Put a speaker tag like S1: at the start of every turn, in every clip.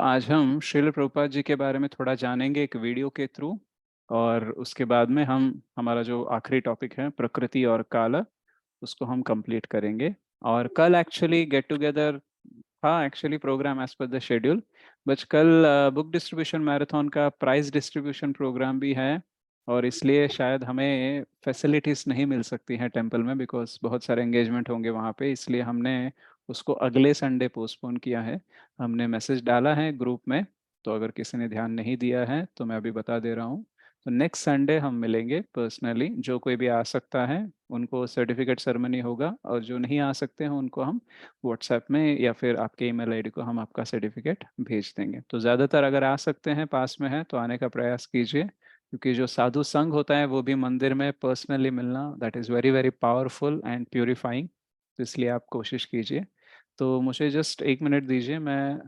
S1: आज हम श्रील प्रभुपाद जी के बारे में थोड़ा जानेंगे एक वीडियो के थ्रू। और उसके बाद में हम हमारा जो आखिरी टॉपिक है प्रकृति और काल, उसको हम कंप्लीट करेंगे। और कल एक्चुअली गेट टुगेदर था, actually program as per the schedule. But कल बुक डिस्ट्रीब्यूशन मैराथन का प्राइज डिस्ट्रीब्यूशन प्रोग्राम भी है, और इसलिए शायद हमें फैसिलिटीज़ नहीं मिल सकती हैं टेंपल में, बिकॉज बहुत सारे एंगेजमेंट होंगे वहाँ पे। इसलिए हमने उसको अगले संडे पोस्टपोन किया है। हमने मैसेज डाला है ग्रुप में, तो अगर किसी ने ध्यान नहीं दिया है तो मैं अभी बता दे रहा हूँ। तो नेक्स्ट संडे हम मिलेंगे पर्सनली। जो कोई भी आ सकता है उनको सर्टिफिकेट सेरेमनी होगा, और जो नहीं आ सकते हैं उनको हम व्हाट्सएप में या फिर आपके ईमेल आईडी को हम आपका सर्टिफिकेट भेज देंगे। तो ज़्यादातर अगर आ सकते हैं, पास में है, तो आने का प्रयास कीजिए, क्योंकि जो साधु संघ होता है वो भी मंदिर में पर्सनली मिलना, that is very very powerful and purifying. तो इसलिए आप कोशिश कीजिए। तो मुझे जस्ट 1 मिनट दीजिए, मैं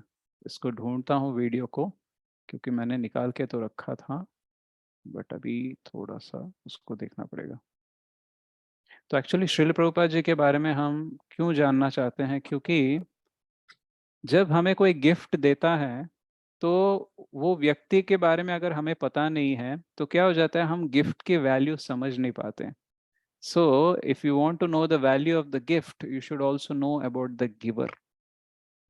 S1: इसको ढूंढता हूँ वीडियो को, क्योंकि मैंने निकाल के तो रखा था, बट अभी थोड़ा सा उसको देखना पड़ेगा। तो एक्चुअली श्रील प्रभुपाद जी के बारे में हम क्यों जानना चाहते हैं, क्योंकि जब हमें कोई गिफ्ट देता है तो वो व्यक्ति के बारे में अगर हमें पता नहीं है तो क्या हो जाता है, हम गिफ्ट की वैल्यू समझ नहीं पाते। So if you want to know the value of the gift, you should also know about the giver.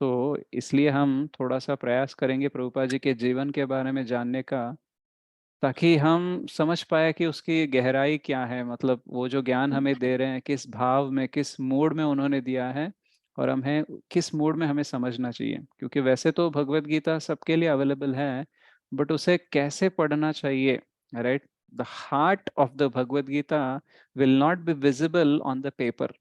S1: तो इसलिए हम थोड़ा सा प्रयास करेंगे प्रभुपाद जी के जीवन के बारे में जानने का, ताकि हम समझ पाए कि उसकी गहराई क्या है, मतलब वो जो ज्ञान हमें दे रहे हैं किस भाव में, किस मूड में उन्होंने दिया है, और हमें किस मूड में हमें समझना चाहिए। क्योंकि वैसे तो भगवत गीता सबके लिए अवेलेबल है, बट उसे कैसे पढ़ना चाहिए, right? The heart of the Bhagavad Gita will not be visible on the paper.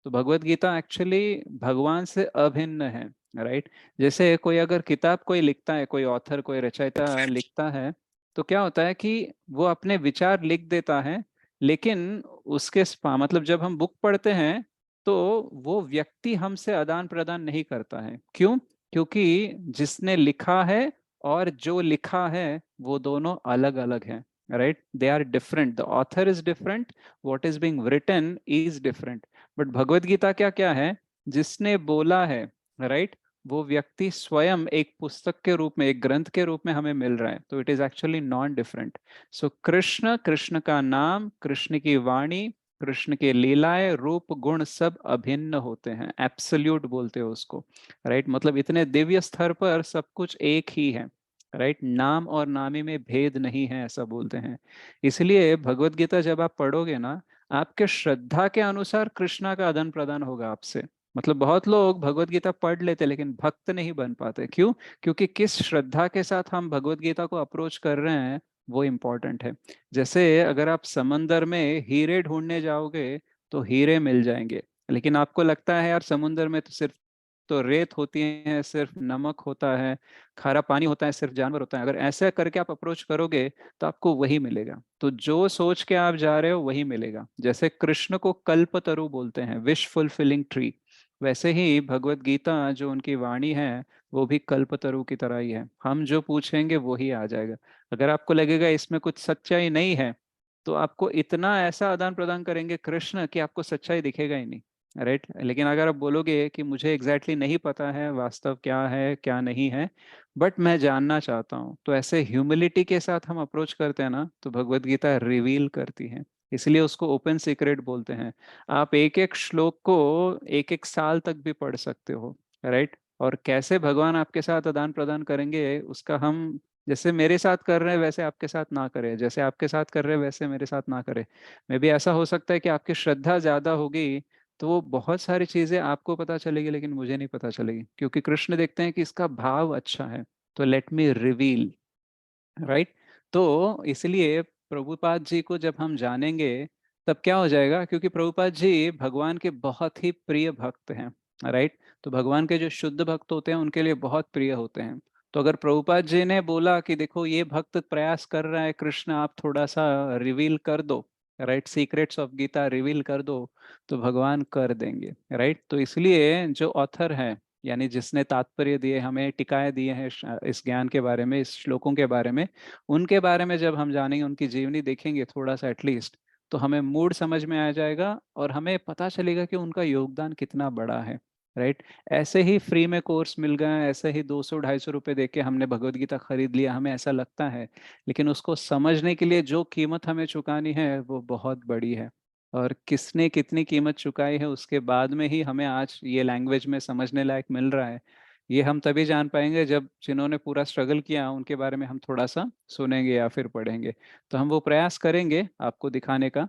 S1: तो भगवत गीता एक्चुअली भगवान से अभिन्न है, राइट? जैसे कोई अगर किताब कोई लिखता है, कोई ऑथर, कोई रचयिता लिखता है, तो क्या होता है कि वो अपने विचार लिख देता है, लेकिन उसके मतलब जब हम बुक पढ़ते हैं तो वो व्यक्ति हमसे आदान प्रदान नहीं करता है। क्यों? क्योंकि जिसने लिखा है और जो लिखा है वो दोनों अलग अलग हैं, right? They are different, the author is different, what is being written is different. But Bhagavad Gita क्या क्या है, जिसने बोला है, राइट, वो व्यक्ति स्वयं एक पुस्तक के रूप में, एक ग्रंथ के रूप में हमें मिल रहा है। तो it is actually non different. So Krishna, Krishna का नाम, कृष्ण की वाणी, कृष्ण के लीलाएं, रूप, गुण सब अभिन्न होते हैं, एब्सोल्यूट बोलते हो उसको, राइट? मतलब इतने दिव्य स्तर पर सब कुछ एक ही है, राइट? नाम और नामी में भेद नहीं है, ऐसा बोलते हैं। इसलिए भगवत गीता जब आप पढ़ोगे ना, आपके श्रद्धा के अनुसार कृष्णा का आदान प्रदान होगा आपसे। मतलब बहुत लोग भगवत गीता पढ़ लेते लेकिन भक्त नहीं बन पाते। क्यों? क्योंकि किस श्रद्धा के साथ हम भगवत गीता को अप्रोच कर रहे हैं, वो इम्पोर्टेंट है। जैसे अगर आप समंदर में हीरे ढूंढने जाओगे तो हीरे मिल जाएंगे, लेकिन आपको लगता है यार समुंदर में तो सिर्फ तो रेत होती है, सिर्फ नमक होता है, खारा पानी होता है, सिर्फ जानवर होता है। अगर ऐसा करके आप अप्रोच करोगे तो आपको वही मिलेगा। तो जो सोच के आप जा रहे हो वही मिलेगा। जैसे कृष्ण को कल्पतरु बोलते हैं, विश फुलफिलिंग ट्री, वैसे ही भगवत गीता जो उनकी वाणी है वो भी कल्पतरु की तरह ही है। हम जो पूछेंगे वो ही आ जाएगा। अगर आपको लगेगा इसमें कुछ सच्चाई नहीं है, तो आपको इतना ऐसा आदान प्रदान करेंगे कृष्ण कि आपको सच्चाई दिखेगा ही नहीं, राइट? लेकिन अगर आप बोलोगे कि मुझे एग्जैक्टली नहीं पता है वास्तव क्या है क्या नहीं है, बट मैं जानना चाहता हूँ, तो ऐसे ह्यूमिलिटी के साथ हम अप्रोच करते हैं ना, तो भगवत गीता रिवील करती है। इसलिए उसको ओपन सीक्रेट बोलते हैं। आप एक एक श्लोक को एक एक साल तक भी पढ़ सकते हो, राइट? और कैसे भगवान आपके साथ आदान प्रदान करेंगे उसका हम, जैसे मेरे साथ कर रहे हैं वैसे आपके साथ ना करें, जैसे आपके साथ कर रहे हैं वैसे मेरे साथ ना करें। मे भी ऐसा हो सकता है कि आपकी श्रद्धा ज्यादा होगी तो वो बहुत सारी चीजें आपको पता चलेगी लेकिन मुझे नहीं पता चलेगी, क्योंकि कृष्ण देखते हैं कि इसका भाव अच्छा है, तो लेट मी रिवील, राइट? तो इसलिए प्रभुपाद जी को जब हम जानेंगे तब क्या हो जाएगा, क्योंकि प्रभुपाद जी भगवान के बहुत ही प्रिय भक्त हैं, राइट? तो भगवान के जो शुद्ध भक्त होते हैं उनके लिए बहुत प्रिय होते हैं। तो अगर प्रभुपाद जी ने बोला कि देखो ये भक्त प्रयास कर रहा है, कृष्ण आप थोड़ा सा रिवील कर दो, right, secrets of Gita reveal कर दो, तो भगवान कर देंगे, राइट? तो इसलिए जो ऑथर है, यानी जिसने तात्पर्य दिए, हमें टिकाए दिए हैं इस ज्ञान के बारे में, इस श्लोकों के बारे में, उनके बारे में जब हम जानेंगे, उनकी जीवनी देखेंगे थोड़ा सा एटलीस्ट, तो हमें मूड समझ में आ जाएगा और हमें पता चलेगा कि उनका योगदान कितना बड़ा है। राइट? ऐसे ही फ्री में कोर्स मिल गया, ऐसे ही 200-250 रुपए देके हमने भगवद गीता खरीद लिया, हमें ऐसा लगता है। लेकिन उसको समझने के लिए जो कीमत हमें चुकानी है, वो बहुत बड़ी है। और किसने कितनी कीमत चुकाई है, उसके बाद में ही हमें आज ये लैंग्वेज में समझने लायक मिल रहा है। ये हम तभी जान पाएँगे जब जिन्होंने पूरा स्ट्रगल किया, उनके बारे में हम थोड़ा-सा सुनेंगे या फिर पढ़ेंगे। तो हम वो प्रयास करेंगे आपको दिखाने का।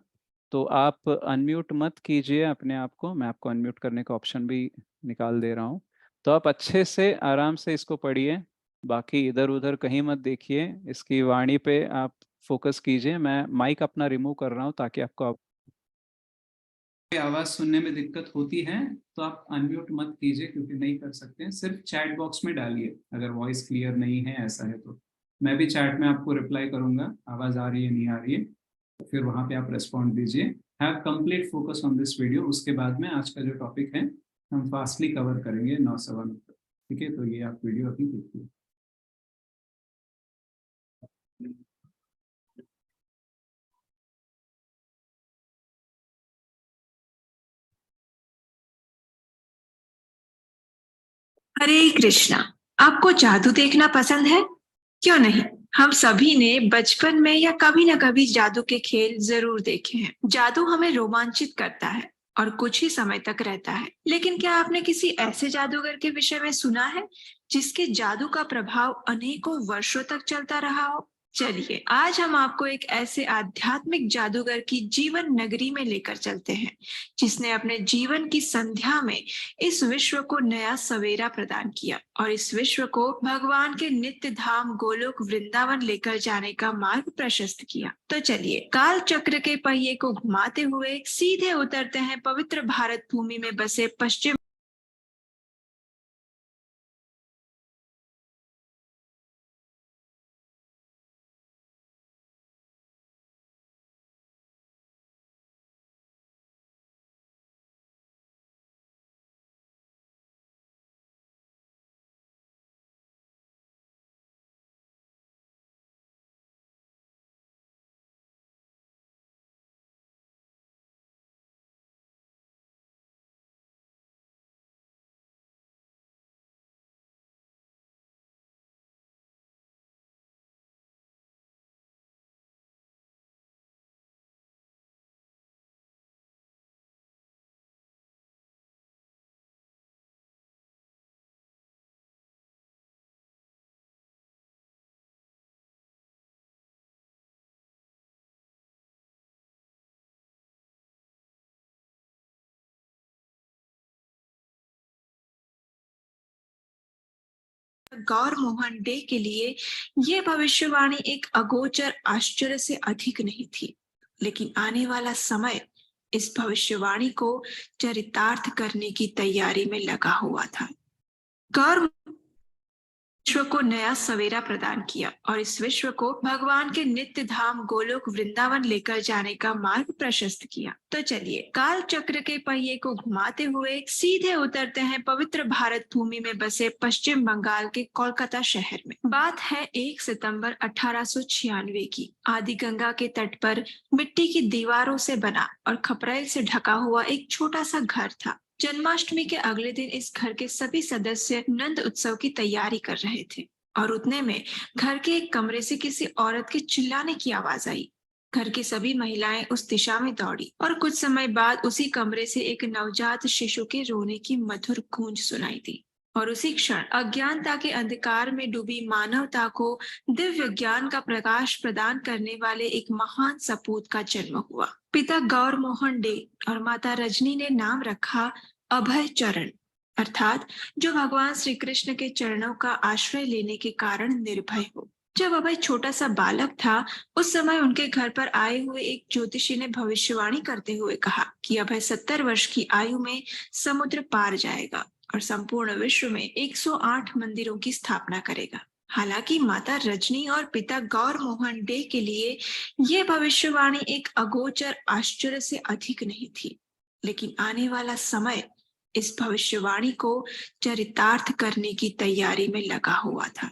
S1: तो आप अनम्यूट मत कीजिए अपने आप को, मैं आपको अनम्यूट करने का ऑप्शन भी निकाल दे रहा हूँ। तो आप अच्छे से आराम से इसको पढ़िए, बाकी इधर-उधर कहीं मत देखिए, इसकी वाणी पे आप फ़ोकस कीजिए। मैं माइक अपना रिमूव कर रहा हूँ ताकि आपको आवाज़ सुनने में दिक्कत होती है, तो आप अनम्यूट मत कीजिए क्योंकि नहीं कर सकते हैं। सिर्फ़ चैट बॉक्स में डालिए, अगर वॉइस क्लियर नहीं है, ऐसा है तो। मैं भी चैट में आपको रिप्लाई करूँगा, आवाज़ आ रही है, नहीं आ रही है। फिर वहाँ पे आप रिस्पॉन्ड दीजिए। Have complete focus on this video. उसके बाद में आज का जो टॉपिक है, हम फास्टली कवर करेंगे 9 सवा 9 तक। ठीक है? तो ये आप वीडियो अभी देखिए।
S2: हरे कृष्णा। आपको जादू देखना पसंद है? क्यों नहीं, हम सभी ने बचपन में या कभी न कभी जादू के खेल जरूर देखे हैं। जादू हमें रोमांचित करता है और कुछ ही समय तक रहता है। लेकिन क्या आपने किसी ऐसे जादूगर के विषय में सुना है जिसके जादू का प्रभाव अनेकों वर्षों तक चलता रहा हो? चलिए, आज हम आपको एक ऐसे आध्यात्मिक जादूगर की जीवन नगरी में लेकर चलते हैं, जिसने अपने जीवन की संध्या में इस विश्व को नया सवेरा प्रदान किया और इस विश्व को भगवान के नित्य धाम गोलोक वृंदावन लेकर जाने का मार्ग प्रशस्त किया। तो चलिए, काल चक्र के पहिए को घुमाते हुए सीधे उतरते हैं पवित्र भारत भूमि में बसे पश्चिम गौर मोहन डे के लिए ये भविष्यवाणी एक अगोचर आश्चर्य से अधिक नहीं थी। लेकिन आने वाला समय इस भविष्यवाणी को चरितार्थ करने की तैयारी में लगा हुआ था। गौर विश्व को नया सवेरा प्रदान किया और इस विश्व को भगवान के नित्य धाम गोलोक वृंदावन लेकर जाने का मार्ग प्रशस्त किया। तो चलिए, काल चक्र के पहिए को घुमाते हुए सीधे उतरते हैं पवित्र भारत भूमि में बसे पश्चिम बंगाल के कोलकाता शहर में। बात है 1 सितंबर 1896 की। आदि गंगा के तट पर मिट्टी की दीवारों से बना और खपरेल से ढका हुआ एक छोटा सा घर था। जन्माष्टमी के अगले दिन इस घर के सभी सदस्य नंद उत्सव की तैयारी कर रहे थे और उतने में घर के एक कमरे से किसी औरत के चिल्लाने की आवाज आई। घर की सभी महिलाएं उस दिशा में दौड़ी और कुछ समय बाद उसी कमरे से एक नवजात शिशु के रोने की मधुर गूंज सुनाई दी। और उसी क्षण अज्ञानता के अंधकार में डूबी मानवता को दिव्य ज्ञान का प्रकाश प्रदान करने वाले एक महान सपूत का जन्म हुआ। पिता गौर मोहन डे और माता रजनी ने नाम रखा अभय चरण, अर्थात जो भगवान श्री कृष्ण के चरणों का आश्रय लेने के कारण निर्भय हो। जब अभय छोटा सा बालक था, उस समय उनके घर पर आए हुए एक ज्योतिषी ने भविष्यवाणी करते हुए कहा कि अभय 70 वर्ष की आयु में समुद्र पार जाएगा और संपूर्ण विश्व में 108 मंदिरों की स्थापना करेगा। हालांकि माता रजनी और पिता गौर मोहन डे के लिए यह भविष्यवाणी एक अगोचर आश्चर्य से अधिक नहीं थी। लेकिन आने वाला समय इस भविष्यवाणी को चरितार्थ करने की तैयारी में लगा हुआ था।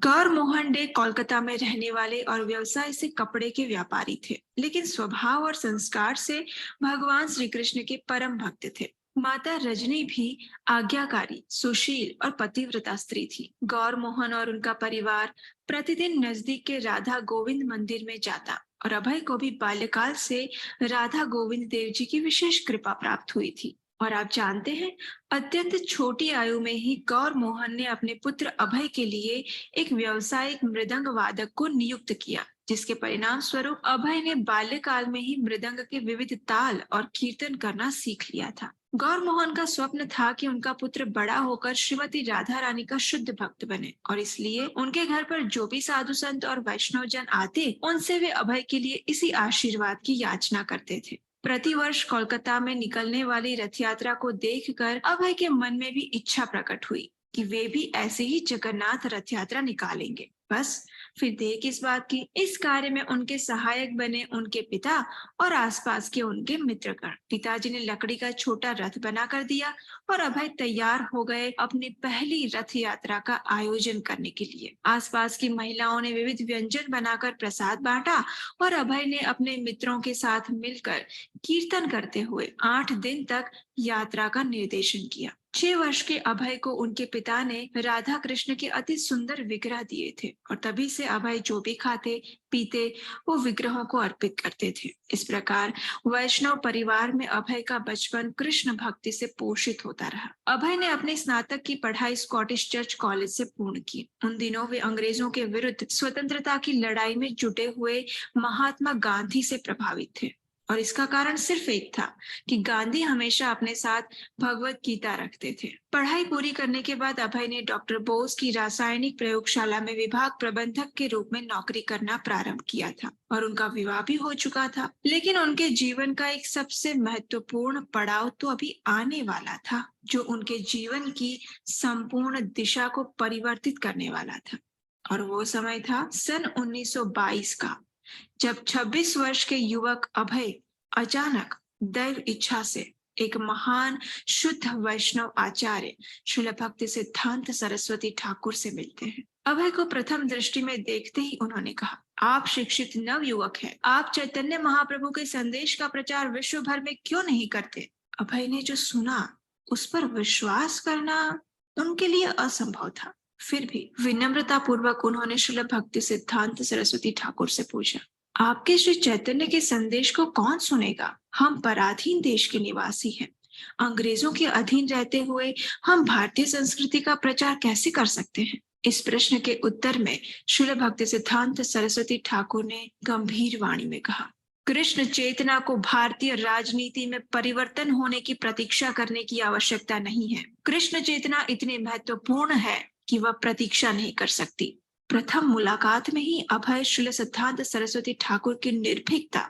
S2: गौर मोहन डे कोलकाता में रहने वाले और व्यवसाय से कपड़े के व्यापारी थे, लेकिन स्वभाव और संस्कार से भगवान श्री कृष्ण के परम भक्त थे। माता रजनी भी आज्ञाकारी, सुशील और पतिव्रता स्त्री थी। गौर मोहन और उनका परिवार प्रतिदिन नजदीक के राधा गोविंद मंदिर में जाता और अभय को भी बाल्यकाल से राधा गोविंद देव जी की विशेष कृपा प्राप्त हुई थी। और आप जानते हैं, अत्यंत छोटी आयु में ही गौर मोहन ने अपने पुत्र अभय के लिए एक व्यावसायिक मृदंग वादक को नियुक्त किया, जिसके परिणाम स्वरूप अभय ने बाल्यकाल में ही मृदंग के विविध ताल और कीर्तन करना सीख लिया था। गौर मोहन का स्वप्न था कि उनका पुत्र बड़ा होकर श्रीमती राधा रानी का शुद्ध भक्त बने, और इसलिए उनके घर पर जो भी साधु संत और वैष्णव जन आते, उनसे वे अभय के लिए इसी आशीर्वाद की याचना करते थे। प्रतिवर्ष कोलकाता में निकलने वाली रथ यात्रा को देखकर अभय के मन में भी इच्छा प्रकट हुई कि वे भी ऐसे ही जगन्नाथ रथ यात्रा निकालेंगे। बस फिर देर किस बात की, इस कार्य में उनके सहायक बने उनके पिता और आसपास के उनके मित्रगण। पिताजी ने लकड़ी का छोटा रथ बना कर दिया और अभय तैयार हो गए अपनी पहली रथ यात्रा का आयोजन करने के लिए। आसपास की महिलाओं ने विविध व्यंजन बनाकर प्रसाद बांटा और अभय ने अपने मित्रों के साथ मिलकर कीर्तन करते हुए 8 दिन तक यात्रा का निर्देशन किया। 6 वर्ष के अभय को उनके पिता ने राधा कृष्ण के अति सुंदर विग्रह दिए थे और तभी से अभय जो भी खाते पीते वो विग्रहों को अर्पित करते थे। इस प्रकार वैष्णव परिवार में अभय का बचपन कृष्ण भक्ति से पोषित होता रहा। अभय ने अपनी स्नातक की पढ़ाई स्कॉटिश चर्च कॉलेज से पूर्ण की। उन दिनों वे अंग्रेजों के विरुद्ध स्वतंत्रता की लड़ाई में जुटे हुए महात्मा गांधी से प्रभावित थे, और इसका कारण सिर्फ एक था कि गांधी हमेशा अपने साथ भगवत गीता रखते थे। पढ़ाई पूरी करने के बाद अभय ने डॉक्टर बोस की रासायनिक प्रयोगशाला में विभाग प्रबंधक के रूप में नौकरी करना प्रारंभ किया था और उनका विवाह भी हो चुका था। लेकिन उनके जीवन का एक सबसे महत्वपूर्ण पड़ाव तो अभी आने वाला था, जो उनके जीवन की संपूर्ण दिशा को परिवर्तित करने वाला था। और वो समय था सन 1922 का, जब 26 वर्ष के युवक अभय अचानक दैव इच्छा से एक महान शुद्ध वैष्णव आचार्य श्रील भक्ति सिद्धांत सरस्वती ठाकुर से मिलते हैं। अभय को प्रथम दृष्टि में देखते ही उन्होंने कहा, आप शिक्षित नव युवक हैं, आप चैतन्य महाप्रभु के संदेश का प्रचार विश्व भर में क्यों नहीं करते? अभय ने जो सुना उस पर विश्वास करना उनके लिए असंभव था। फिर भी विनम्रता पूर्वक उन्होंने श्रील भक्ति सिद्धांत सरस्वती ठाकुर से पूछा, आपके श्री चैतन्य के संदेश को कौन सुनेगा? हम पराधीन देश के निवासी हैं। अंग्रेजों के अधीन रहते हुए हम भारतीय संस्कृति का प्रचार कैसे कर सकते हैं? इस प्रश्न के उत्तर में श्रील भक्ति सिद्धांत सरस्वती ठाकुर ने गंभीर वाणी में कहा, कृष्ण चेतना को भारतीय राजनीति में परिवर्तन होने की प्रतीक्षा करने की आवश्यकता नहीं है। कृष्ण चेतना इतनी महत्वपूर्ण है कि वह प्रतीक्षा नहीं कर सकती। प्रथम मुलाकात में ही अभय श्रील सिद्धांत सरस्वती ठाकुर की निर्भीकता,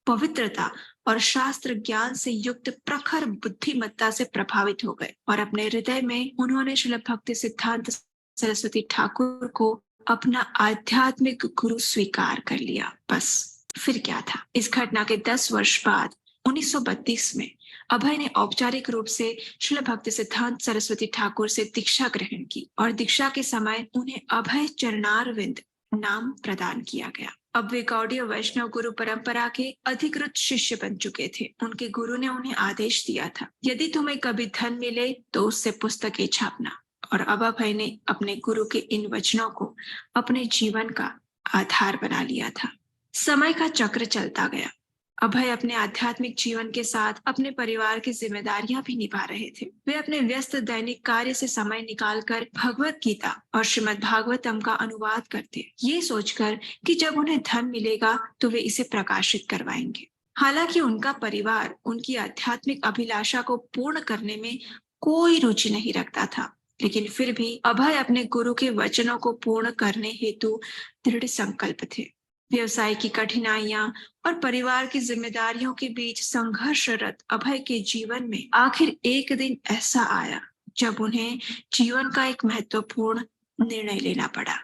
S2: पवित्रता और शास्त्र ज्ञान से युक्त प्रखर बुद्धिमत्ता से प्रभावित हो गए और अपने हृदय में उन्होंने श्रील भक्ति सिद्धांत सरस्वती ठाकुर को अपना आध्यात्मिक गुरु स्वीकार कर लिया। बस फिर क्या था? इस घटना के 10 वर्ष बाद 1932 में अभय ने औपचारिक रूप से श्रील भक्ति सिद्धांत सरस्वती ठाकुर से दीक्षा ग्रहण की और दीक्षा के समय उन्हें अभय चरणारविंद नाम प्रदान किया गया। अब वे गौड़ीय वैष्णव गुरु परंपरा के अधिकृत शिष्य बन चुके थे। उनके गुरु ने उन्हें आदेश दिया था, यदि तुम्हें कभी धन मिले तो उससे पुस्तकें छापना। और अब अभय ने अपने गुरु के इन वचनों को अपने जीवन का आधार बना लिया था। समय का चक्र चलता गया। अभय अपने आध्यात्मिक जीवन के साथ अपने परिवार की जिम्मेदारियां भी निभा रहे थे। वे अपने व्यस्त दैनिक कार्य से समय निकालकर भगवत गीता और श्रीमद् भागवतम का अनुवाद करते, ये सोचकर कि जब उन्हें धन मिलेगा तो वे इसे प्रकाशित करवाएंगे। हालांकि उनका परिवार उनकी आध्यात्मिक अभिलाषा को पूर्ण करने में कोई रुचि नहीं रखता था, लेकिन फिर भी अभय अपने गुरु के वचनों को पूर्ण करने हेतु दृढ़ संकल्प थे। व्यवसाय की कठिनाइयां और परिवार की जिम्मेदारियों के बीच संघर्षरत अभय के जीवन में आखिर एक दिन ऐसा आया जब उन्हें जीवन का एक महत्वपूर्ण निर्णय लेना पड़ा।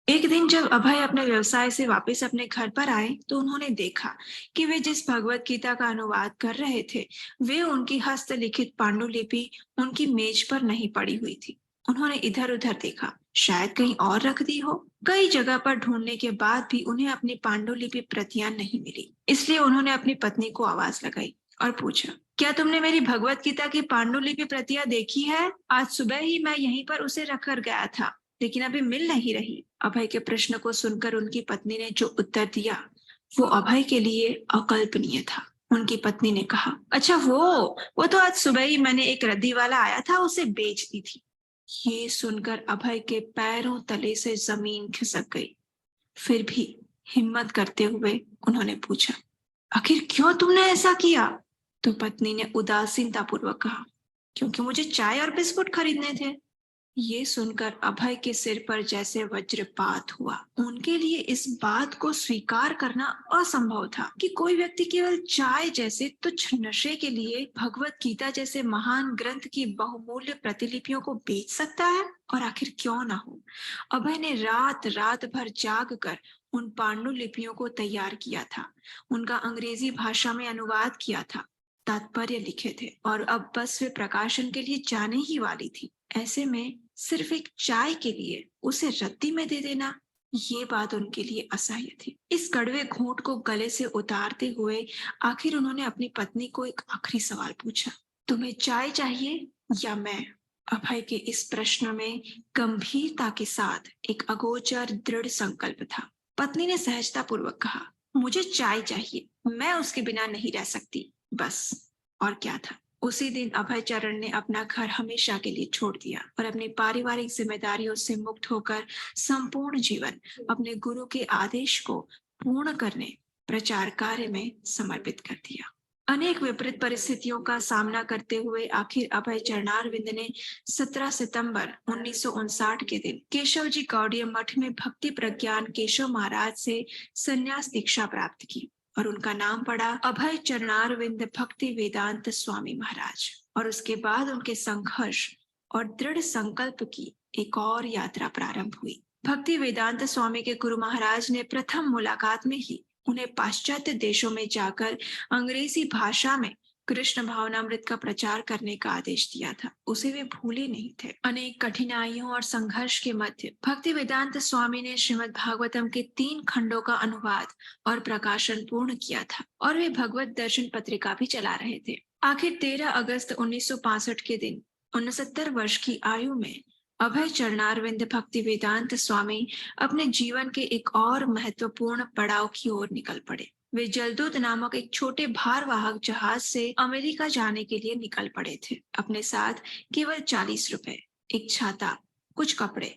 S2: एक दिन जब अभय अपने व्यवसाय से वापस अपने घर पर आए तो उन्होंने देखा कि वे जिस भगवत गीता का अनुवाद कर रहे थे, वे उनकी हस्तलिखित पांडुलिपि उनकी मेज पर नहीं पड़ी हुई थी। उन्होंने इधर उधर देखा, शायद कहीं और रख दी हो। कई जगह पर ढूंढने के बाद भी उन्हें अपनी पांडुलिपि प्रतियां नहीं मिली। इसलिए उन्होंने अपनी पत्नी को आवाज लगाई, और पूछा, क्या तुमने मेरी भगवत गीता की पांडुलिपि प्रतियां देखी है? आज सुबह ही मैं यहीं पर उसे रखकर गया था, लेकिन अभी मिल नहीं रही। अभय के प्रश्न को सुनकर उनकी पत्नी ने जो उत्तर दिया वो अभय के लिए अकल्पनीय था। उनकी पत्नी ने कहा, अच्छा वो तो आज सुबह ही मैंने एक रद्दी वाला आया था, उसे बेच दी थी। ये सुनकर अभय के पैरों तले से जमीन खिसक गई। फिर भी हिम्मत करते हुए उन्होंने पूछा, आखिर क्यों तुमने ऐसा किया? तो पत्नी ने उदासीनता पूर्वक कहा, क्योंकि मुझे चाय और बिस्कुट खरीदने थे। ये सुनकर अभय के सिर पर जैसे वज्रपात हुआ। उनके लिए इस बात को स्वीकार करना असंभव था कि कोई व्यक्ति केवल चाय जैसे तुच्छ नशे के लिए भगवत गीता जैसे महान ग्रंथ की बहुमूल्य प्रतिलिपियों को बेच सकता है। और आखिर क्यों ना हो। अभय ने रात रात भर जाग कर उन पांडुलिपियों को तैयार किया था, उनका अंग्रेजी भाषा में अनुवाद किया था, तात्पर्य लिखे थे और अब बस वे प्रकाशन के लिए जाने ही वाली थी। ऐसे में सिर्फ एक चाय के लिए उसे रद्दी में दे देना, ये बात उनके लिए असह्य थी। इस कड़वे घूंट को गले से उतारते हुए आखिर उन्होंने अपनी पत्नी को एक आखिरी सवाल पूछा, तुम्हें चाय चाहिए या मैं? अभय के इस प्रश्न में गंभीरता के साथ एक अगोचर दृढ़ संकल्प था। पत्नी ने सहजता पूर्वक कहा, मुझे चाय चाहिए, मैं उसके बिना नहीं रह सकती, बस। और क्या था। उसी दिन अभय चरण ने अपना घर हमेशा के लिए छोड़ दिया और अपनी पारिवारिक जिम्मेदारियों से मुक्त होकर संपूर्ण जीवन अपने गुरु के आदेश को पूर्ण करने प्रचार कार्य में समर्पित कर दिया। अनेक विपरीत परिस्थितियों का सामना करते हुए आखिर अभय चरणारविंद ने 17 सितंबर 1959 के दिन केशव जी गौड़ीय मठ में भक्ति प्रज्ञान केशव महाराज से संन्यास दीक्षा प्राप्त की और उनका नाम पड़ा अभय चरणारविंद भक्ति वेदांत स्वामी महाराज। और उसके बाद उनके संघर्ष और दृढ़ संकल्प की एक और यात्रा प्रारंभ हुई। भक्ति वेदांत स्वामी के गुरु महाराज ने प्रथम मुलाकात में ही उन्हें पाश्चात्य देशों में जाकर अंग्रेजी भाषा में कृष्ण भावनामृत का प्रचार करने का आदेश दिया था। उसे वे भूले नहीं थे। अनेक कठिनाइयों और संघर्ष के मध्य भक्ति वेदांत स्वामी ने श्रीमद् भागवतम के 3 खंडों का अनुवाद और प्रकाशन पूर्ण किया था और वे भगवत दर्शन पत्रिका भी चला रहे थे। आखिर 13 अगस्त 1965 के दिन 69 वर्ष की आयु में अभय चरणारविंद भक्ति वेदांत स्वामी अपने जीवन के एक और महत्वपूर्ण पड़ाव की ओर निकल पड़े। वे जलदूत नामक एक छोटे भारवाहक जहाज से अमेरिका जाने के लिए निकल पड़े थे। अपने साथ केवल 40 रुपए, एक छाता, कुछ कपड़े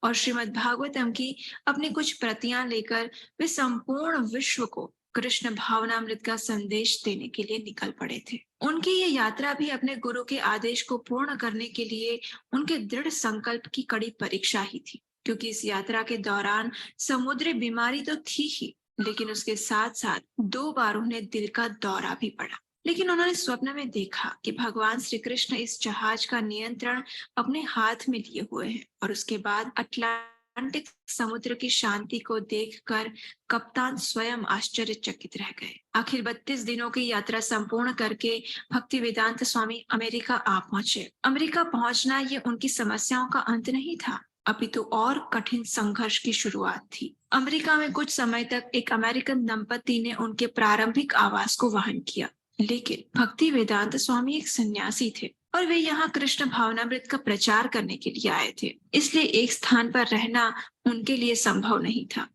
S2: और श्रीमद् भागवतम की अपनी कुछ प्रतियां लेकर वे संपूर्ण विश्व को कृष्ण भावनामृत का संदेश देने के लिए निकल पड़े थे। उनकी ये यात्रा भी अपने गुरु के आदेश को पूर्ण करने के लिए उनके दृढ़ संकल्प की कड़ी परीक्षा ही थी, क्योंकि इस यात्रा के दौरान समुद्री बीमारी तो थी ही, लेकिन उसके साथ साथ 2 बार उन्हें दिल का दौरा भी पड़ा। लेकिन उन्होंने स्वप्न में देखा कि भगवान श्री कृष्ण इस जहाज का नियंत्रण अपने हाथ में लिए हुए हैं और उसके बाद अटलांटिक समुद्र की शांति को देखकर कप्तान स्वयं आश्चर्यचकित रह गए। आखिर 32 दिनों की यात्रा संपूर्ण करके भक्ति वेदांत स्वामी अमेरिका आ पहुंचे। अमेरिका पहुंचना ये उनकी समस्याओं का अंत नहीं था, अपितु और कठिन संघर्ष की शुरुआत थी। अमेरिका में कुछ समय तक एक अमेरिकन दंपति ने उनके प्रारंभिक आवास को वहन किया, लेकिन भक्ति वेदांत स्वामी एक सन्यासी थे और वे यहाँ कृष्ण भावनामृत का प्रचार करने के लिए आए थे, इसलिए एक स्थान पर रहना उनके लिए संभव नहीं था।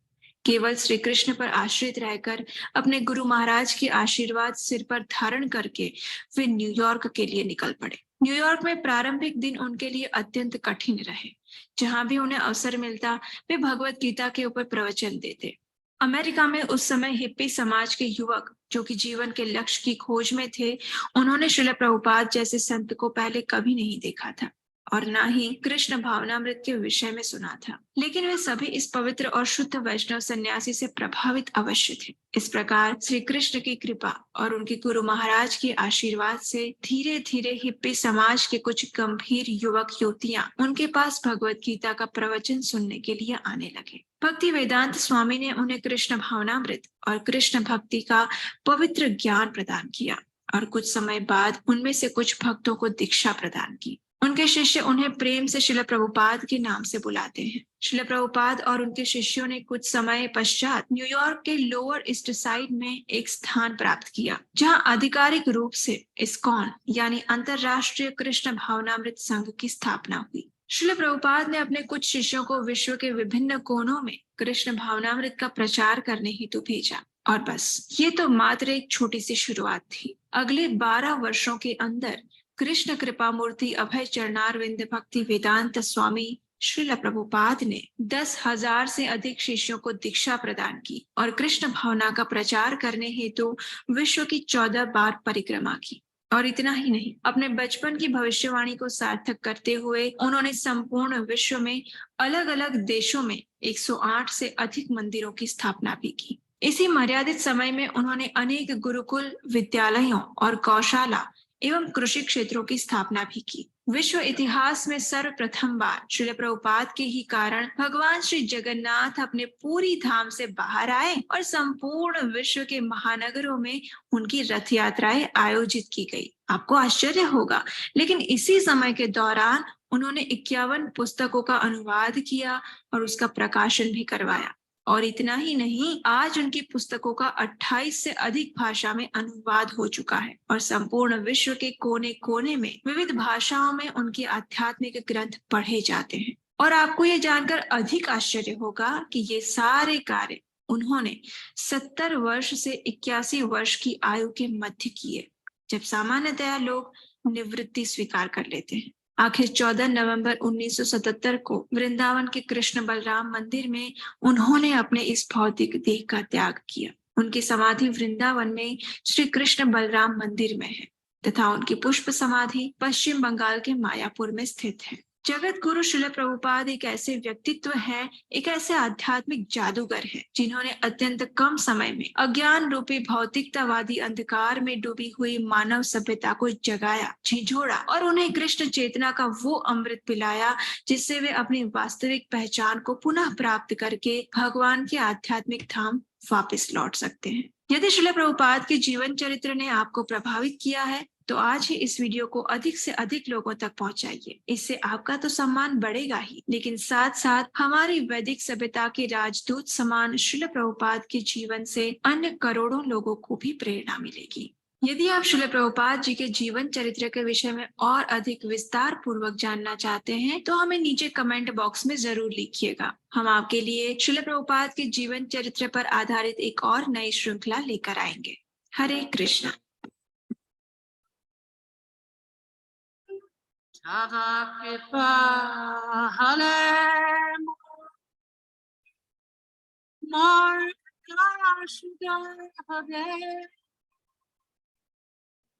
S2: केवल श्री कृष्ण पर आश्रित रहकर अपने गुरु महाराज के आशीर्वाद सिर पर धारण करके वे न्यूयॉर्क के लिए निकल पड़े। न्यूयॉर्क में प्रारंभिक दिन उनके लिए अत्यंत कठिन रहे। जहां भी उन्हें अवसर मिलता वे भगवत गीता के ऊपर प्रवचन देते। अमेरिका में उस समय हिप्पी समाज के युवक जो कि जीवन के लक्ष्य की खोज में थे, उन्होंने श्रील प्रभुपाद जैसे संत को पहले कभी नहीं देखा था और ना ही कृष्ण भावनामृत के विषय में सुना था, लेकिन वे सभी इस पवित्र और शुद्ध वैष्णव सन्यासी से प्रभावित अवश्य थे। इस प्रकार श्री कृष्ण की कृपा और उनके गुरु महाराज के आशीर्वाद से धीरे धीरे हिप्पी समाज के कुछ गंभीर युवक युवतियां उनके पास भगवत गीता का प्रवचन सुनने के लिए आने लगे। भक्ति वेदांत स्वामी ने उन्हें कृष्ण भावनामृत और कृष्ण भक्ति का पवित्र ज्ञान प्रदान किया और कुछ समय बाद उनमें से कुछ भक्तों को दीक्षा प्रदान की। उनके शिष्य उन्हें प्रेम से श्रील प्रभुपाद के नाम से बुलाते हैं। श्रील प्रभुपाद और उनके शिष्यों ने कुछ समय पश्चात न्यूयॉर्क के लोअर ईस्ट साइड में एक स्थान प्राप्त किया, जहां आधिकारिक रूप से इस्कॉन यानी अंतरराष्ट्रीय कृष्ण भावनामृत संघ की स्थापना हुई। श्रील प्रभुपाद ने अपने कुछ शिष्यों को विश्व के विभिन्न कोनों में कृष्ण भावनामृत का प्रचार करने हेतु भेजा। और बस ये तो मात्र एक छोटी सी शुरुआत थी। अगले 12 वर्षों के अंदर कृष्ण कृपा मूर्ति अभय चरणारविंद भक्ति वेदांत स्वामी श्रील प्रभुपाद ने 10,000 से अधिक शिष्यों को दीक्षा प्रदान की और कृष्ण भावना का प्रचार करने हेतु विश्व की 14 बार परिक्रमा की। और इतना ही नहीं, अपने बचपन की भविष्यवाणी को सार्थक करते हुए उन्होंने संपूर्ण विश्व में अलग अलग देशों में 108 से अधिक मंदिरों की स्थापना भी की। इसी मर्यादित समय में उन्होंने अनेक गुरुकुल, विद्यालयों और गौशाला एवं कृषि क्षेत्रों की स्थापना भी की। विश्व इतिहास में सर्वप्रथम बार श्रील प्रभुपाद के ही कारण भगवान श्री जगन्नाथ अपने पूरी धाम से बाहर आए और संपूर्ण विश्व के महानगरों में उनकी रथ यात्राएं आयोजित की गई। आपको आश्चर्य होगा, लेकिन इसी समय के दौरान उन्होंने 51 पुस्तकों का अनुवाद किया और उसका प्रकाशन भी करवाया। और इतना ही नहीं, आज उनकी पुस्तकों का 28 से अधिक भाषा में अनुवाद हो चुका है और संपूर्ण विश्व के कोने कोने में विविध भाषाओं में उनके आध्यात्मिक ग्रंथ पढ़े जाते हैं। और आपको ये जानकर अधिक आश्चर्य होगा कि ये सारे कार्य उन्होंने 70 वर्ष से 81 वर्ष की आयु के मध्य किए, जब सामान्यतया लोग निवृत्ति स्वीकार कर लेते हैं। आखिर 14 नवंबर 1977 को वृंदावन के कृष्ण बलराम मंदिर में उन्होंने अपने इस भौतिक देह का त्याग किया। उनकी समाधि वृंदावन में श्री कृष्ण बलराम मंदिर में है तथा उनकी पुष्प समाधि पश्चिम बंगाल के मायापुर में स्थित है। जगत गुरु श्रील प्रभुपाद एक ऐसे व्यक्तित्व है, एक ऐसे आध्यात्मिक जादूगर है, जिन्होंने अत्यंत कम समय में अज्ञान रूपी भौतिकतावादी अंधकार में डूबी हुई मानव सभ्यता को जगाया, झिझोड़ा और उन्हें कृष्ण चेतना का वो अमृत पिलाया जिससे वे अपनी वास्तविक पहचान को पुनः प्राप्त करके भगवान के आध्यात्मिक धाम वापस लौट सकते हैं। यदि श्रील प्रभुपाद के जीवन चरित्र ने आपको प्रभावित किया है तो आज ही इस वीडियो को अधिक से अधिक लोगों तक पहुंचाइए। इससे आपका तो सम्मान बढ़ेगा ही, लेकिन साथ साथ हमारी वैदिक सभ्यता के राजदूत समान श्रील प्रभुपाद के जीवन से अन्य करोड़ों लोगों को भी प्रेरणा मिलेगी। यदि आप श्रील प्रभुपाद जी के जीवन चरित्र के विषय में और अधिक विस्तार पूर्वक जानना चाहते हैं तो हमें नीचे कमेंट बॉक्स में जरूर लिखिएगा। हम आपके लिए श्रील प्रभुपाद के जीवन चरित्र पर आधारित एक और नई श्रृंखला लेकर आएंगे। हरे Krishna.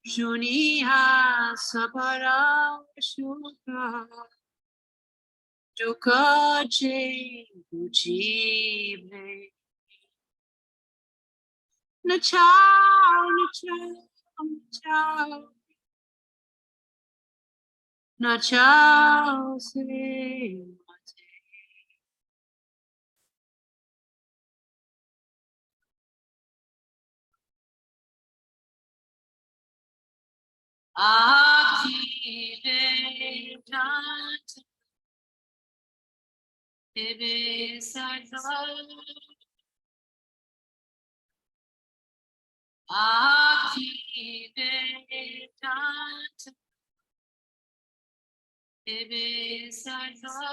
S3: Junia sabara shuka dukache ujibe na chao na chao se mate Akhi Vedanta Ebe Sarva Akhi Vedanta Ebe Sarva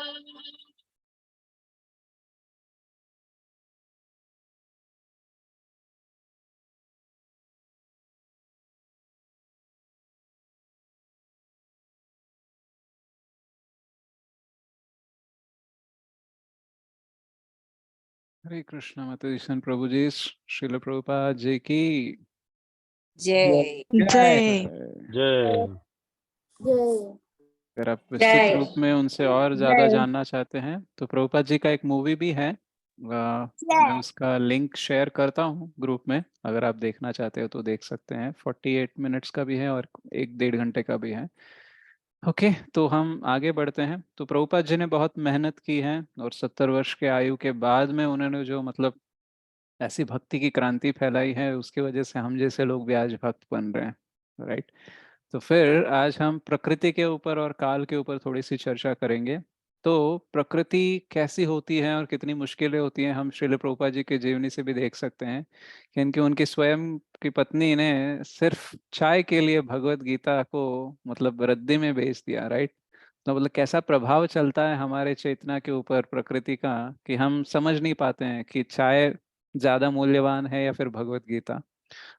S1: हरे कृष्णा। माता प्रभु जी, श्रील प्रभुपाद जी की
S4: जय
S5: जय
S6: जय।
S1: अगर आप विस्तृत रूप में उनसे और ज्यादा
S5: जय।
S1: जानना चाहते हैं तो प्रभुपाद जी का एक मूवी भी है, मैं उसका लिंक शेयर करता हूँ ग्रुप में, अगर आप देखना चाहते हो तो देख सकते हैं। 48 मिनट्स का भी है और 1-1.5 घंटे का भी है। ओके, तो हम आगे बढ़ते हैं। तो प्रभुपाद जी ने बहुत मेहनत की है और 70 वर्ष के आयु के बाद में उन्होंने जो मतलब ऐसी भक्ति की क्रांति फैलाई है, उसकी वजह से हम जैसे लोग भी आज भक्त बन रहे हैं, राइट। तो फिर आज हम प्रकृति के ऊपर और काल के ऊपर थोड़ी सी चर्चा करेंगे। तो प्रकृति कैसी होती है और कितनी मुश्किलें होती हैं, हम श्रील प्रभुपाद जी के जीवनी से भी देख सकते हैं कि इनकी उनकी स्वयं की पत्नी ने सिर्फ चाय के लिए भगवत गीता को मतलब रद्दी में बेच दिया, राइट। तो मतलब कैसा प्रभाव चलता है हमारे चेतना के ऊपर प्रकृति का, कि हम समझ नहीं पाते हैं कि चाय ज्यादा मूल्यवान है या फिर भगवत गीता।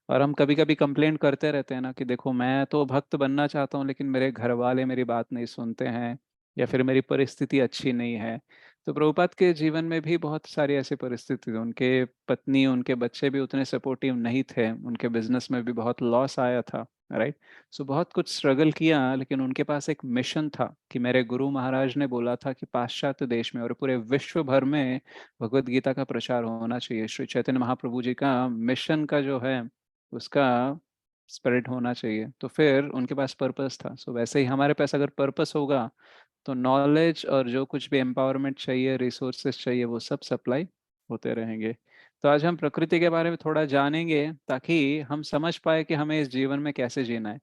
S1: और हम कभी कभी कंप्लेंट करते रहते हैं ना कि देखो मैं तो भक्त बनना चाहता हूँ लेकिन मेरे घर वाले मेरी बात नहीं सुनते हैं, या फिर मेरी परिस्थिति अच्छी नहीं है। तो प्रभुपाद के जीवन में भी बहुत सारी ऐसी परिस्थिति थी, उनके पत्नी उनके बच्चे भी उतने सपोर्टिव नहीं थे, उनके बिजनेस में भी बहुत लॉस आया था, राइट। सो बहुत कुछ स्ट्रगल किया, लेकिन उनके पास एक मिशन था कि मेरे गुरु महाराज ने बोला था कि पाश्चात्य देश में और पूरे विश्व भर में भगवत गीता का प्रचार होना चाहिए। श्री चैतन्य महाप्रभु जी का मिशन का जो है उसका स्प्रेड होना चाहिए। तो फिर उनके पास पर्पस था। सो वैसे ही हमारे पास अगर पर्पस होगा तो नॉलेज और जो कुछ भी एम्पावरमेंट चाहिए, रिसोर्सेज चाहिए, वो सब सप्लाई होते रहेंगे। तो आज हम प्रकृति के बारे में थोड़ा जानेंगे ताकि हम समझ पाए कि हमें इस जीवन में कैसे जीना है।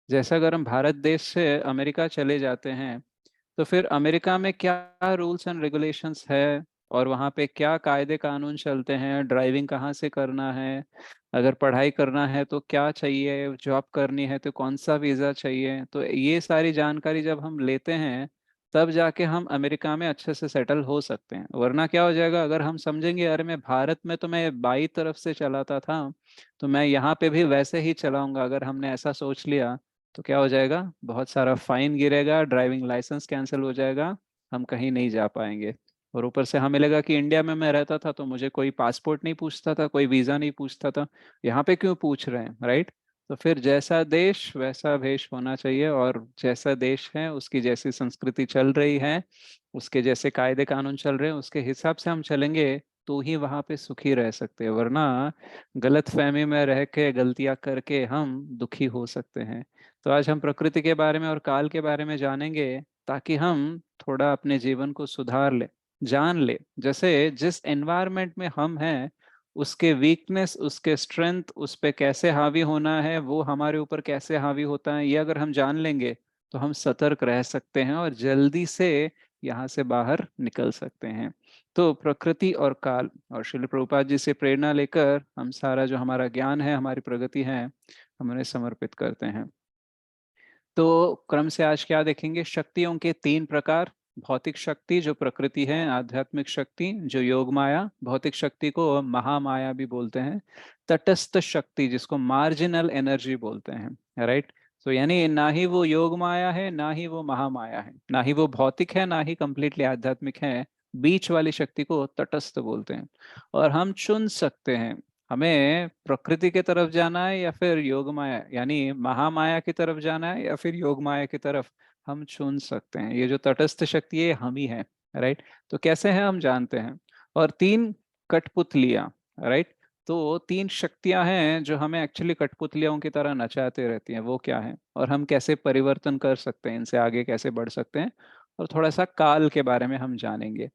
S1: जैसे अगर हम भारत देश से अमेरिका चले जाते हैं तो फिर अमेरिका में क्या रूल्स एंड रेगुलेशंस है, और वहाँ पे क्या कायदे कानून चलते हैं, ड्राइविंग कहाँ से करना है, अगर पढ़ाई करना है तो क्या चाहिए, जॉब करनी है तो कौन सा वीज़ा चाहिए। तो ये सारी जानकारी जब हम लेते हैं तब जाके हम अमेरिका में अच्छे से सेटल हो सकते हैं। वरना क्या हो जाएगा, अगर हम समझेंगे अरे मैं भारत में तो मैं बाई तरफ से चलाता था तो मैं यहाँ पे भी वैसे ही चलाऊंगा, अगर हमने ऐसा सोच लिया तो क्या हो जाएगा, बहुत सारा फाइन गिरेगा, ड्राइविंग लाइसेंस कैंसिल हो जाएगा, हम कहीं नहीं जा पाएंगे। और ऊपर से हमें लगा कि इंडिया में मैं रहता था तो मुझे कोई पासपोर्ट नहीं पूछता था, कोई वीज़ा नहीं पूछता था, यहाँ पे क्यों पूछ रहे हैं, राइट। तो फिर जैसा देश वैसा भेष होना चाहिए, और जैसा देश है उसकी जैसी संस्कृति चल रही है, उसके जैसे कायदे कानून चल रहे हैं, उसके हिसाब से हम चलेंगे तो ही वहां पे सुखी रह सकते हैं। वरना गलत फहमी में रह के गलतियां करके हम दुखी हो सकते हैं। तो आज हम प्रकृति के बारे में और काल के बारे में जानेंगे ताकि हम थोड़ा अपने जीवन को सुधार ले, जान ले। जैसे जिस एनवायरनमेंट में हम हैं उसके वीकनेस उसके स्ट्रेंथ उस पे कैसे हावी होना है, वो हमारे ऊपर कैसे हावी होता है, ये अगर हम जान लेंगे तो हम सतर्क रह सकते हैं और जल्दी से यहाँ से बाहर निकल सकते हैं। तो प्रकृति और काल, और श्रील प्रभुपाद जी से प्रेरणा लेकर हम सारा जो हमारा ज्ञान है, हमारी प्रगति है, हम उन्हें समर्पित करते हैं। तो क्रम से आज क्या देखेंगे, शक्तियों के तीन प्रकार। भौतिक शक्ति जो प्रकृति है, आध्यात्मिक शक्ति जो योग माया, भौतिक शक्ति को महामाया भी बोलते हैं, तटस्थ शक्ति जिसको मार्जिनल एनर्जी बोलते हैं, राइट। तो यानी ना ही वो योग माया है ना ही वो महामाया है, ना ही वो भौतिक है ना ही कंप्लीटली आध्यात्मिक है, बीच वाली शक्ति को तटस्थ बोलते हैं। और हम चुन सकते हैं हमें प्रकृति की तरफ जाना है या फिर योग माया यानी महामाया की तरफ जाना है या फिर योग माया की तरफ, हम चुन सकते हैं। ये जो तटस्थ शक्ति है हम ही है, राइट। तो कैसे है हम जानते हैं। और तीन कठपुतलियां, राइट। तो तीन शक्तियां हैं जो हमें एक्चुअली कठपुतलियों की तरह नचाते रहती हैं, वो क्या है और हम कैसे परिवर्तन कर सकते हैं, इनसे आगे कैसे बढ़ सकते हैं, और थोड़ा सा काल के बारे में हम जानेंगे।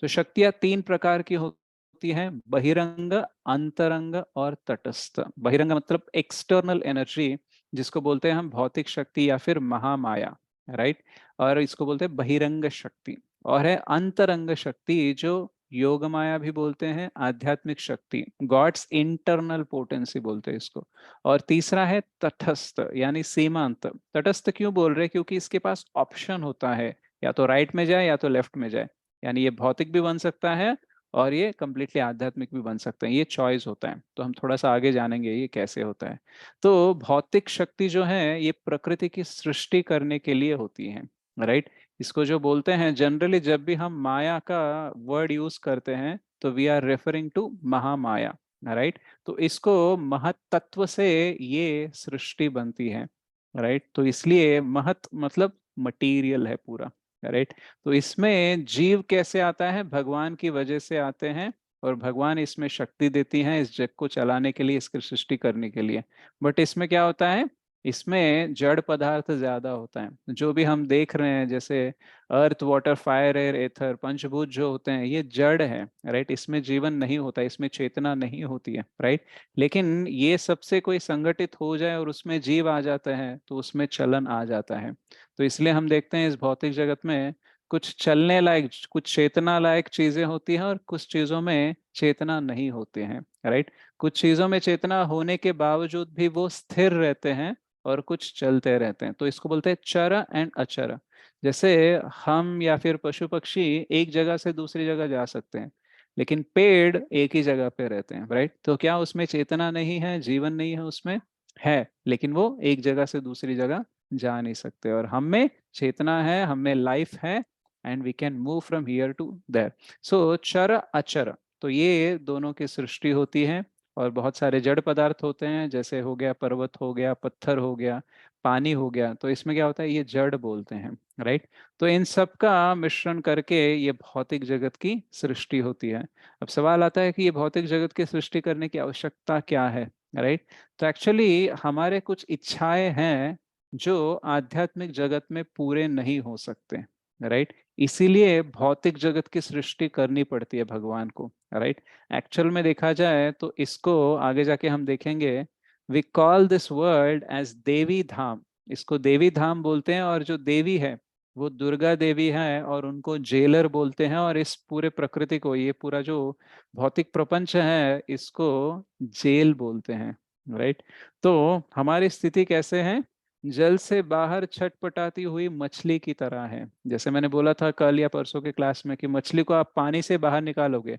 S1: तो शक्तियां तीन प्रकार की होती हैं, बहिरंग, अंतरंग और तटस्थ। बहिरंग मतलब एक्सटर्नल एनर्जी, जिसको बोलते हैं हम भौतिक शक्ति या फिर महामाया, राइट। और इसको बोलते हैं बहिरंग शक्ति। और है अंतरंग शक्ति जो योग माया भी बोलते हैं, आध्यात्मिक शक्ति, गॉड्स इंटरनल पोटेंसी बोलते हैं इसको। और तीसरा है तटस्थ यानी सीमांत। तटस्थ क्यों बोल रहे हैं, क्योंकि इसके पास ऑप्शन होता है, या तो राइट में जाए या तो लेफ्ट में जाए। यानी ये भौतिक भी बन सकता है और ये कंप्लीटली आध्यात्मिक भी बन सकते हैं, ये चॉइस होता है। तो हम थोड़ा सा आगे जानेंगे ये कैसे होता है। तो भौतिक शक्ति जो है ये प्रकृति की सृष्टि करने के लिए होती है, राइट। इसको जो बोलते हैं जनरली, जब भी हम माया का वर्ड यूज करते हैं तो we are referring to Mahamaya, right. तो इसको महत तत्व से ये सृष्टि बनती है, राइट। तो इसलिए महत मतलब मटीरियल है पूरा, राइट। तो इसमें जीव कैसे आता है, भगवान की वजह से आते हैं, और भगवान इसमें शक्ति देती हैं इस जग को चलाने के लिए, इसकी सृष्टि करने के लिए। बट इसमें क्या होता है, इसमें जड़ पदार्थ ज्यादा होता है। जो भी हम देख रहे हैं जैसे अर्थ, वाटर, फायर, एयर, एथर, पंचभूत जो होते हैं ये जड़ है, राइट। इसमें जीवन नहीं होता, इसमें चेतना नहीं होती है, राइट। लेकिन ये सबसे कोई संगठित हो जाए और उसमें जीव आ जाता है तो उसमें चलन आ जाता है। तो इसलिए हम देखते हैं इस भौतिक जगत में कुछ चलने लायक, कुछ चेतना लायक चीजें होती हैं और कुछ चीजों में चेतना नहीं होते हैं, राइट। कुछ चीजों में चेतना होने के बावजूद भी वो स्थिर रहते हैं और कुछ चलते रहते हैं। तो इसको बोलते हैं चर एंड अचर। जैसे हम या फिर पशु पक्षी एक जगह से दूसरी जगह जा सकते हैं, लेकिन पेड़ एक ही जगह पे रहते हैं, राइट। तो क्या उसमें चेतना नहीं है, जीवन नहीं है उसमें? है, लेकिन वो एक जगह से दूसरी जगह जा नहीं सकते। और हम में चेतना है, हम में लाइफ है, and we can move from here to there. So चर अचर, तो ये दोनों की सृष्टि होती है। और बहुत सारे जड़ पदार्थ होते हैं, जैसे हो गया पर्वत, हो गया पत्थर, हो गया पानी, हो गया। तो इसमें क्या होता है, ये जड़ बोलते हैं, राइट। तो इन सब का मिश्रण करके ये भौतिक जगत की सृष्टि होती है। अब सवाल आता है कि ये भौतिक जगत की सृष्टि करने की आवश्यकता क्या है, राइट। तो एक्चुअली हमारे कुछ इच्छाएं हैं जो आध्यात्मिक जगत में पूरे नहीं हो सकते, राइट। इसीलिए भौतिक जगत की सृष्टि करनी पड़ती है भगवान को, राइट। एक्चुअल में देखा जाए तो इसको आगे जाके हम देखेंगे, we call this world as Devi Dham. इसको देवी धाम बोलते हैं, और जो देवी है वो दुर्गा देवी है, और उनको जेलर बोलते हैं। और इस पूरे प्रकृति को, ये पूरा जो भौतिक प्रपंच है, इसको जेल बोलते हैं, राइट। तो हमारी स्थिति कैसे है? जल से बाहर छटपटाती हुई मछली की तरह है। जैसे मैंने बोला था कल या परसों के क्लास में कि मछली को आप पानी से बाहर निकालोगे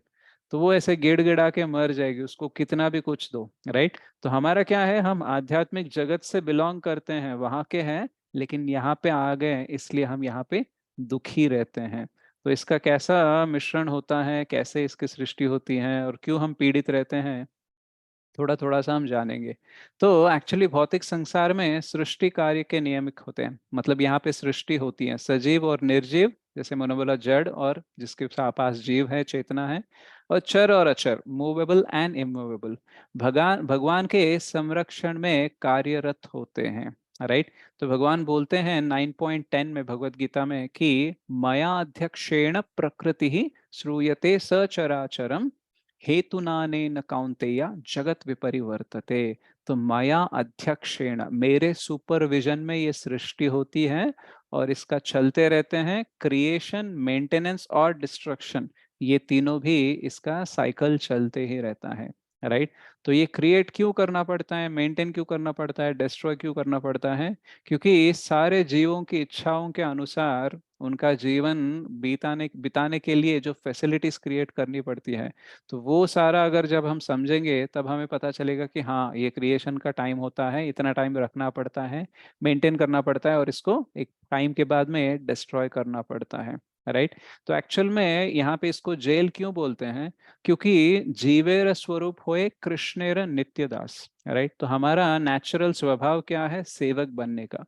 S1: तो वो ऐसे गिड़गिड़ा के मर जाएगी, उसको कितना भी कुछ दो, राइट। तो हमारा क्या है, हम आध्यात्मिक जगत से बिलोंग करते हैं, वहां के हैं, लेकिन यहाँ पे आ गए इसलिए हम यहाँ पे दुखी रहते हैं। तो इसका कैसा मिश्रण होता है, कैसे इसकी सृष्टि होती है, और क्यों हम पीड़ित रहते हैं, थोड़ा थोड़ा सा हम जानेंगे। तो एक्चुअली भौतिक संसार में सृष्टि कार्य के नियमित होते हैं। मतलब यहाँ पे सृष्टि होती है सजीव और निर्जीव, जैसे मैंने बोला जड़, और जिसके पास जीव है, चेतना है, और चर और अचर, मूवेबल एंड इमूवेबल, भगवान भगवान के संरक्षण में कार्यरत होते हैं, राइट। तो भगवान बोलते हैं 9.10 में भगवत गीता में कि मया अध्यक्षेण प्रकृति ही श्रूयते सचराचरम हेतुनानेन कौन्तेय जगत विपरिवर्तते। तो माया अध्यक्षेण, मेरे सुपरविजन में ये सृष्टि होती है, और इसका चलते रहते हैं क्रिएशन, मेंटेनेंस और डिस्ट्रक्शन, ये तीनों भी इसका साइकिल चलते ही रहता है, राइट। तो ये क्रिएट क्यों करना पड़ता है, मेंटेन क्यों करना पड़ता है, डिस्ट्रॉय क्यों करना पड़ता है? क्योंकि सारे जीवों की इच्छाओं के अनुसार उनका जीवन बिताने के लिए जो फैसिलिटीज क्रिएट करनी पड़ती है, तो वो सारा अगर जब हम समझेंगे तब हमें पता चलेगा कि हाँ, ये क्रिएशन का टाइम होता है, इतना टाइम रखना पड़ता है, मेंटेन करना पड़ता है, और इसको एक टाइम के बाद में डिस्ट्रॉय करना पड़ता है, राइट। तो एक्चुअल में यहाँ पे इसको जेल क्यों बोलते हैं? क्योंकि जीवेर स्वरूप होए कृष्णेर नित्यदास, राइट। तो हमारा नेचुरल स्वभाव क्या है? सेवक बनने का।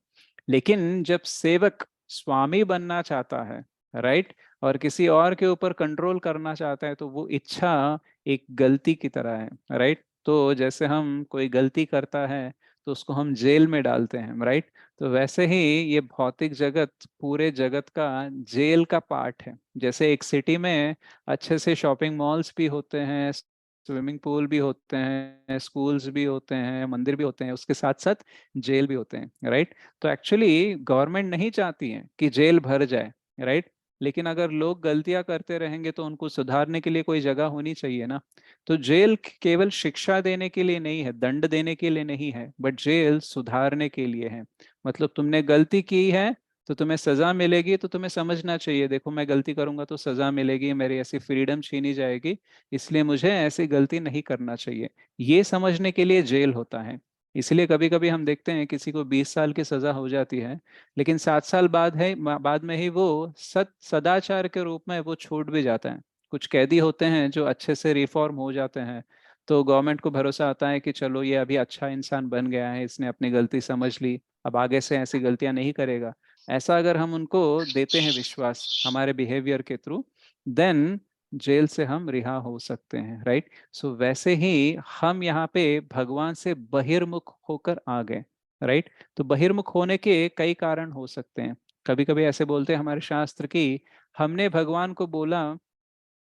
S1: लेकिन जब सेवक स्वामी बनना चाहता है, राइट, और किसी और के ऊपर कंट्रोल करना चाहता है, तो वो इच्छा एक गलती की तरह है, राइट। तो जैसे हम कोई गलती करता है तो उसको हम जेल में डालते हैं, राइट। तो वैसे ही ये भौतिक जगत पूरे जगत का जेल का पार्ट है। जैसे एक सिटी में अच्छे से शॉपिंग मॉल्स भी होते हैं, स्विमिंग पूल भी होते हैं, स्कूल्स भी होते हैं, मंदिर भी होते हैं, उसके साथ साथ जेल भी होते हैं, राइट। तो एक्चुअली गवर्नमेंट नहीं चाहती है कि जेल भर जाए, राइट। लेकिन अगर लोग गलतियां करते रहेंगे तो उनको सुधारने के लिए कोई जगह होनी चाहिए ना। तो जेल केवल शिक्षा देने के लिए नहीं है, दंड देने के लिए नहीं है, बट जेल सुधारने के लिए है। मतलब तुमने गलती की है तो तुम्हें सजा मिलेगी, तो तुम्हें समझना चाहिए, देखो मैं गलती करूंगा तो सजा मिलेगी, मेरी ऐसी फ्रीडम छीनी जाएगी, इसलिए मुझे ऐसी गलती नहीं करना चाहिए। ये समझने के लिए जेल होता है। इसलिए कभी कभी हम देखते हैं किसी को 20 साल की सजा हो जाती है, लेकिन 7 साल बाद में ही वो सदाचार के रूप में वो छूट भी जाता है। कुछ कैदी होते हैं जो अच्छे से रिफॉर्म हो जाते हैं, तो गवर्नमेंट को भरोसा आता है कि चलो ये अभी अच्छा इंसान बन गया है, इसने अपनी गलती समझ ली, अब आगे से ऐसी गलतियां नहीं करेगा। ऐसा अगर हम उनको देते हैं विश्वास हमारे बिहेवियर के थ्रू, देन जेल से हम रिहा हो सकते हैं, राइट। सो वैसे ही हम यहाँ पे भगवान से बहिर्मुख होकर आ गए, राइट। तो बहिर्मुख होने के कई कारण हो सकते हैं। कभी कभी ऐसे बोलते हैं हमारे शास्त्र की, हमने भगवान को बोला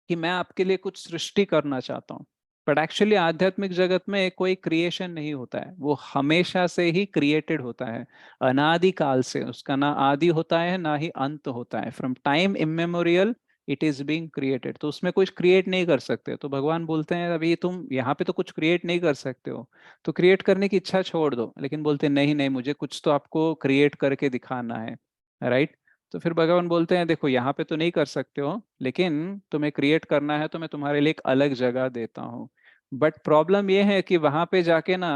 S1: कि मैं आपके लिए कुछ सृष्टि करना चाहता हूँ, बट एक्चुअली आध्यात्मिक जगत में कोई क्रिएशन नहीं होता है, वो हमेशा से ही क्रिएटेड होता है, अनादि काल से। उसका ना आदि होता है ना ही अंत होता है। From time immemorial it is being created. तो उसमें कुछ क्रिएट नहीं कर सकते। तो भगवान बोलते हैं अभी तुम यहाँ पे तो कुछ क्रिएट नहीं कर सकते हो, तो क्रिएट करने की इच्छा छोड़ दो। लेकिन बोलते हैं नहीं नहीं, मुझे कुछ तो आपको क्रिएट करके दिखाना है, राइट। तो फिर भगवान बोलते हैं देखो यहाँ पे तो नहीं कर सकते हो, लेकिन तुम्हें क्रिएट करना है तो मैं तुम्हारे लिए एक अलग जगह देता हूँ। बट प्रॉब्लम ये है कि वहां पे जाके ना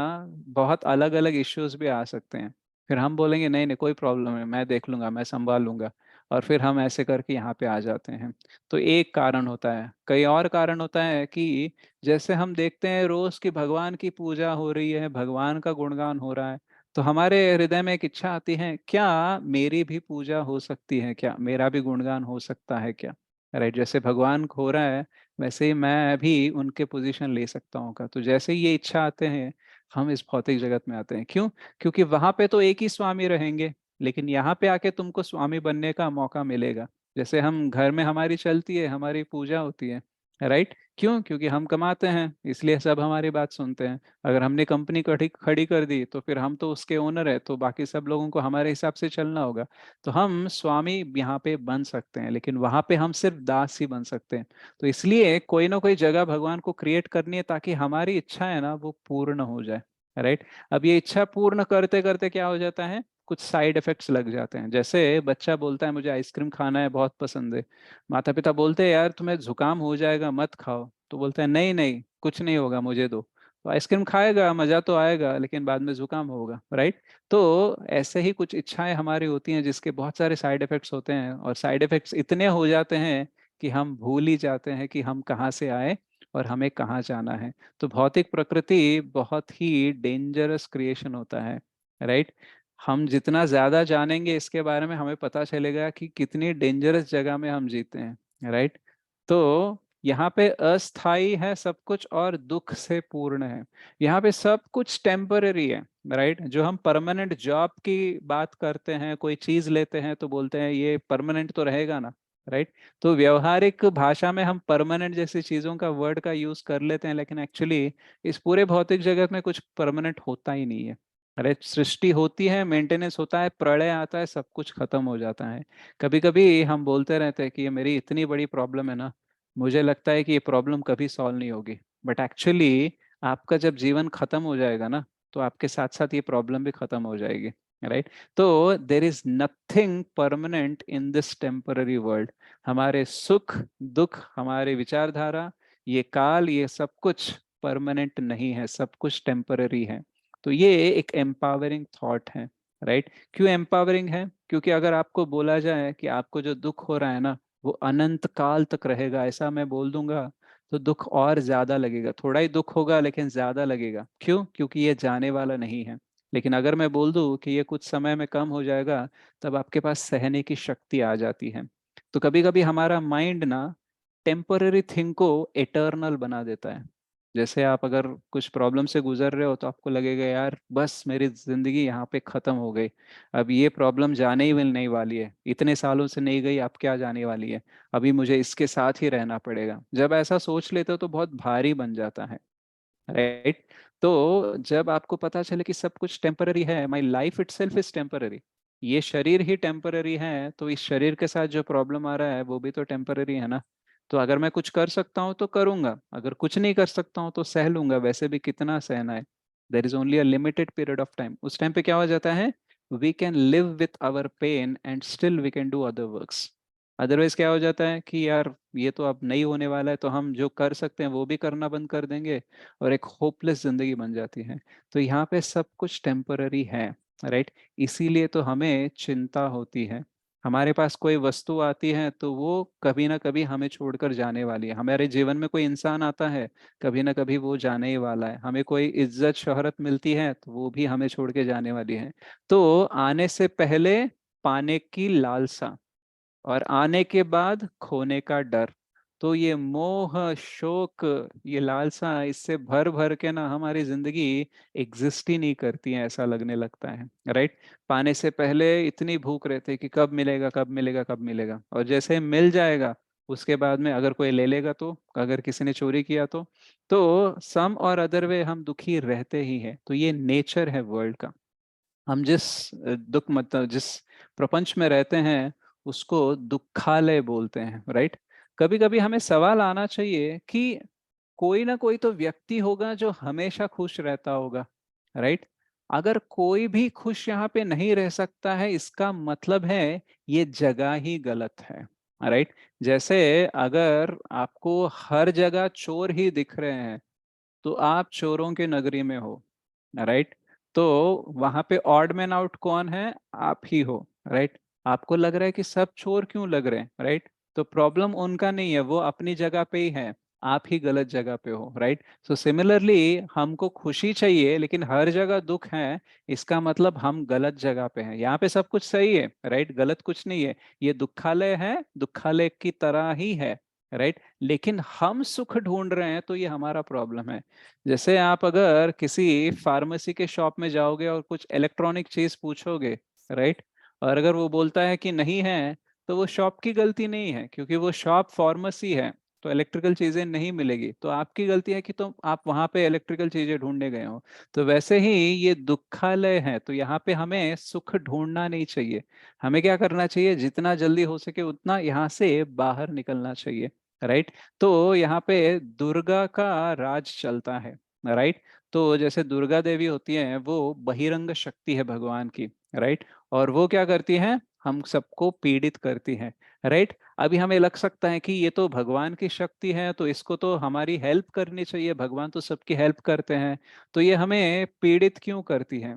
S1: बहुत अलग अलग इश्यूज भी आ सकते हैं। फिर हम बोलेंगे नहीं नहीं कोई प्रॉब्लम है, मैं देख लूंगा, मैं संभाल लूंगा, और फिर हम ऐसे करके यहाँ पे आ जाते हैं। तो एक कारण होता है। कई और कारण होता है कि जैसे हम देखते हैं रोज की भगवान की पूजा हो रही है, भगवान का गुणगान हो रहा है, तो हमारे हृदय में एक इच्छा आती है, क्या मेरी भी पूजा हो सकती है, क्या मेरा भी गुणगान हो सकता है क्या, राइट। जैसे भगवान को हो रहा है वैसे ही मैं भी उनके पोजीशन ले सकता हूँ का। तो जैसे ही ये इच्छा आते हैं हम इस भौतिक जगत में आते हैं। क्यों? क्योंकि वहां पे तो एक ही स्वामी रहेंगे, लेकिन यहाँ पे आके तुमको स्वामी बनने का मौका मिलेगा। जैसे हम घर में हमारी चलती है, हमारी पूजा होती है, राइट। क्यों? क्योंकि हम कमाते हैं, इसलिए सब हमारी बात सुनते हैं। अगर हमने कंपनी खड़ी खड़ी कर दी तो फिर हम तो उसके ओनर है, तो बाकी सब लोगों को हमारे हिसाब से चलना होगा। तो हम स्वामी यहाँ पे बन सकते हैं, लेकिन वहां पे हम सिर्फ दास ही बन सकते हैं। तो इसलिए कोई ना कोई जगह भगवान को क्रिएट करनी है ताकि हमारी इच्छा है ना वो पूर्ण हो जाए, राइट। अब ये इच्छा पूर्ण करते करते क्या हो जाता है, कुछ साइड इफेक्ट्स लग जाते हैं। जैसे बच्चा बोलता है मुझे आइसक्रीम खाना है, बहुत पसंद है। माता पिता बोलते हैं यार तुम्हें जुकाम हो जाएगा मत खाओ, तो बोलता है नहीं नहीं कुछ नहीं होगा मुझे दो। तो आइसक्रीम खाएगा, मजा तो आएगा, लेकिन बाद में जुकाम होगा, राइट। तो ऐसे ही कुछ इच्छाएं हमारी होती हैं जिसके बहुत सारे साइड इफेक्ट्स होते हैं, और साइड इफेक्ट्स इतने हो जाते हैं कि हम भूल ही जाते हैं कि हम कहाँ से आए और हमें कहाँ जाना है। तो भौतिक प्रकृति बहुत ही डेंजरस क्रिएशन होता है, राइट। हम जितना ज्यादा जानेंगे इसके बारे में हमें पता चलेगा कि कितनी डेंजरस जगह में हम जीते हैं, राइट। तो यहाँ पे अस्थाई है सब कुछ और दुख से पूर्ण है। यहाँ पे सब कुछ टेम्पररी है, राइट। जो हम परमानेंट जॉब की बात करते हैं, कोई चीज लेते हैं तो बोलते हैं ये परमानेंट तो रहेगा ना, राइट। तो व्यवहारिक भाषा में हम परमानेंट जैसी चीजों का वर्ड का यूज कर लेते हैं, लेकिन एक्चुअली इस पूरे भौतिक जगत में कुछ परमानेंट होता ही नहीं है। अरे सृष्टि होती है, मेंटेनेंस होता है, प्रलय आता है, सब कुछ खत्म हो जाता है। कभी कभी हम बोलते रहते हैं कि ये मेरी इतनी बड़ी प्रॉब्लम है ना, मुझे लगता है कि ये प्रॉब्लम कभी सॉल्व नहीं होगी, बट एक्चुअली आपका जब जीवन खत्म हो जाएगा ना, तो आपके साथ साथ ये प्रॉब्लम भी खत्म हो जाएगी, राइट। तो there is nothing permanent in this temporary world. हमारे सुख दुख, हमारे विचारधारा, ये काल, ये सब कुछ परमानेंट नहीं है, सब कुछ टेम्पररी है। तो ये एक एम्पावरिंग थॉट है, राइट। क्यों एम्पावरिंग है? क्योंकि अगर आपको बोला जाए कि आपको जो दुख हो रहा है ना वो अनंत काल तक रहेगा, ऐसा मैं बोल दूंगा, तो दुख और ज्यादा लगेगा। थोड़ा ही दुख होगा लेकिन ज्यादा लगेगा। क्यों? क्योंकि ये जाने वाला नहीं है। लेकिन अगर मैं बोल दूं कि ये कुछ समय में कम हो जाएगा, तब आपके पास सहने की शक्ति आ जाती है। तो कभी कभी हमारा माइंड ना टेम्पररी थिंग को एटर्नल बना देता है। जैसे आप अगर कुछ प्रॉब्लम से गुजर रहे हो तो आपको लगेगा यार बस मेरी जिंदगी यहाँ पे खत्म हो गई, अब ये प्रॉब्लम जाने ही नहीं वाली है, इतने सालों से नहीं गई, अब क्या जाने वाली है, अभी मुझे इसके साथ ही रहना पड़ेगा। जब ऐसा सोच लेते हो तो बहुत भारी बन जाता है, राइट। तो जब आपको पता चले कि सब कुछ टेम्पररी है, my life it self is temporary, ये शरीर ही टेम्पररी है, तो इस शरीर के साथ जो प्रॉब्लम आ रहा है वो भी तो टेम्पररी है ना। तो अगर मैं कुछ कर सकता हूँ तो करूंगा, अगर कुछ नहीं कर सकता हूँ तो सह लूंगा, वैसे भी कितना सहना है। There is only a limited period of time. उस टाइम पे क्या हो जाता है, we can live with our pain and still we can do other works. Otherwise क्या हो जाता है कि यार ये तो अब नहीं होने वाला है, तो हम जो कर सकते हैं वो भी करना बंद कर देंगे, और एक होपलेस जिंदगी बन जाती है। तो यहाँ पे सब कुछ टेम्पररी है, राइट। इसीलिए तो हमें चिंता होती है। हमारे पास कोई वस्तु आती है तो वो कभी ना कभी हमें छोड़कर जाने वाली है। हमारे जीवन में कोई इंसान आता है, कभी ना कभी वो जाने ही वाला है। हमें कोई इज्जत शोहरत मिलती है तो वो भी हमें छोड़ के जाने वाली है। तो आने से पहले पाने की लालसा, और आने के बाद खोने का डर, तो ये मोह, शोक, ये लालसा, इससे भर भर के ना हमारी जिंदगी एग्जिस्ट ही नहीं करती है, ऐसा लगने लगता है, राइट। पाने से पहले इतनी भूख रहती है कि कब मिलेगा, कब मिलेगा, कब मिलेगा, और जैसे मिल जाएगा उसके बाद में अगर कोई ले लेगा, तो अगर किसी ने चोरी किया तो सम और अदर वे हम दुखी रहते ही हैं। तो ये नेचर है वर्ल्ड का। हम जिस दुख मतलब जिस प्रपंच में रहते हैं उसको दुखालय बोलते हैं, राइट। कभी कभी हमें सवाल आना चाहिए कि कोई ना कोई तो व्यक्ति होगा जो हमेशा खुश रहता होगा, राइट। अगर कोई भी खुश यहाँ पे नहीं रह सकता है, इसका मतलब है ये जगह ही गलत है, राइट। जैसे अगर आपको हर जगह चोर ही दिख रहे हैं तो आप चोरों के नगरी में हो, राइट। तो वहां पे ऑड मैन आउट कौन है? आप ही हो, राइट। आपको लग रहा है कि सब चोर क्यों लग रहे हैं, राइट। तो प्रॉब्लम उनका नहीं है, वो अपनी जगह पे ही है, आप ही गलत जगह पे हो, राइट। सो सिमिलरली हमको खुशी चाहिए लेकिन हर जगह दुख है, इसका मतलब हम गलत जगह पे हैं। यहाँ पे सब कुछ सही है, राइट, गलत कुछ नहीं है। ये दुखालय है, दुखालय की तरह ही है, राइट। लेकिन हम सुख ढूंढ रहे हैं, तो ये हमारा प्रॉब्लम है। जैसे आप अगर किसी फार्मेसी के शॉप में जाओगे और कुछ इलेक्ट्रॉनिक चीज पूछोगे, राइट, और अगर वो बोलता है कि नहीं है, तो वो शॉप की गलती नहीं है, क्योंकि वो शॉप फार्मेसी है, तो इलेक्ट्रिकल चीजें नहीं मिलेगी। तो आपकी गलती है कि तो आप वहां पे इलेक्ट्रिकल चीजें ढूंढने गए हो। तो वैसे ही ये दुखालय है, तो यहाँ पे हमें सुख ढूंढना नहीं चाहिए। हमें क्या करना चाहिए? जितना जल्दी हो सके उतना यहाँ से बाहर निकलना चाहिए, राइट। तो यहाँ पे दुर्गा का राज चलता है, राइट। तो जैसे दुर्गा देवी होती है, वो बहिरंग शक्ति है भगवान की, राइट। और वो क्या करती है? हम सबको पीड़ित करती है, राइट। अभी हमें लग सकता है कि ये तो भगवान की शक्ति है, तो इसको तो हमारी हेल्प करनी चाहिए, भगवान तो सबकी हेल्प करते हैं, तो ये हमें पीड़ित क्यों करती है?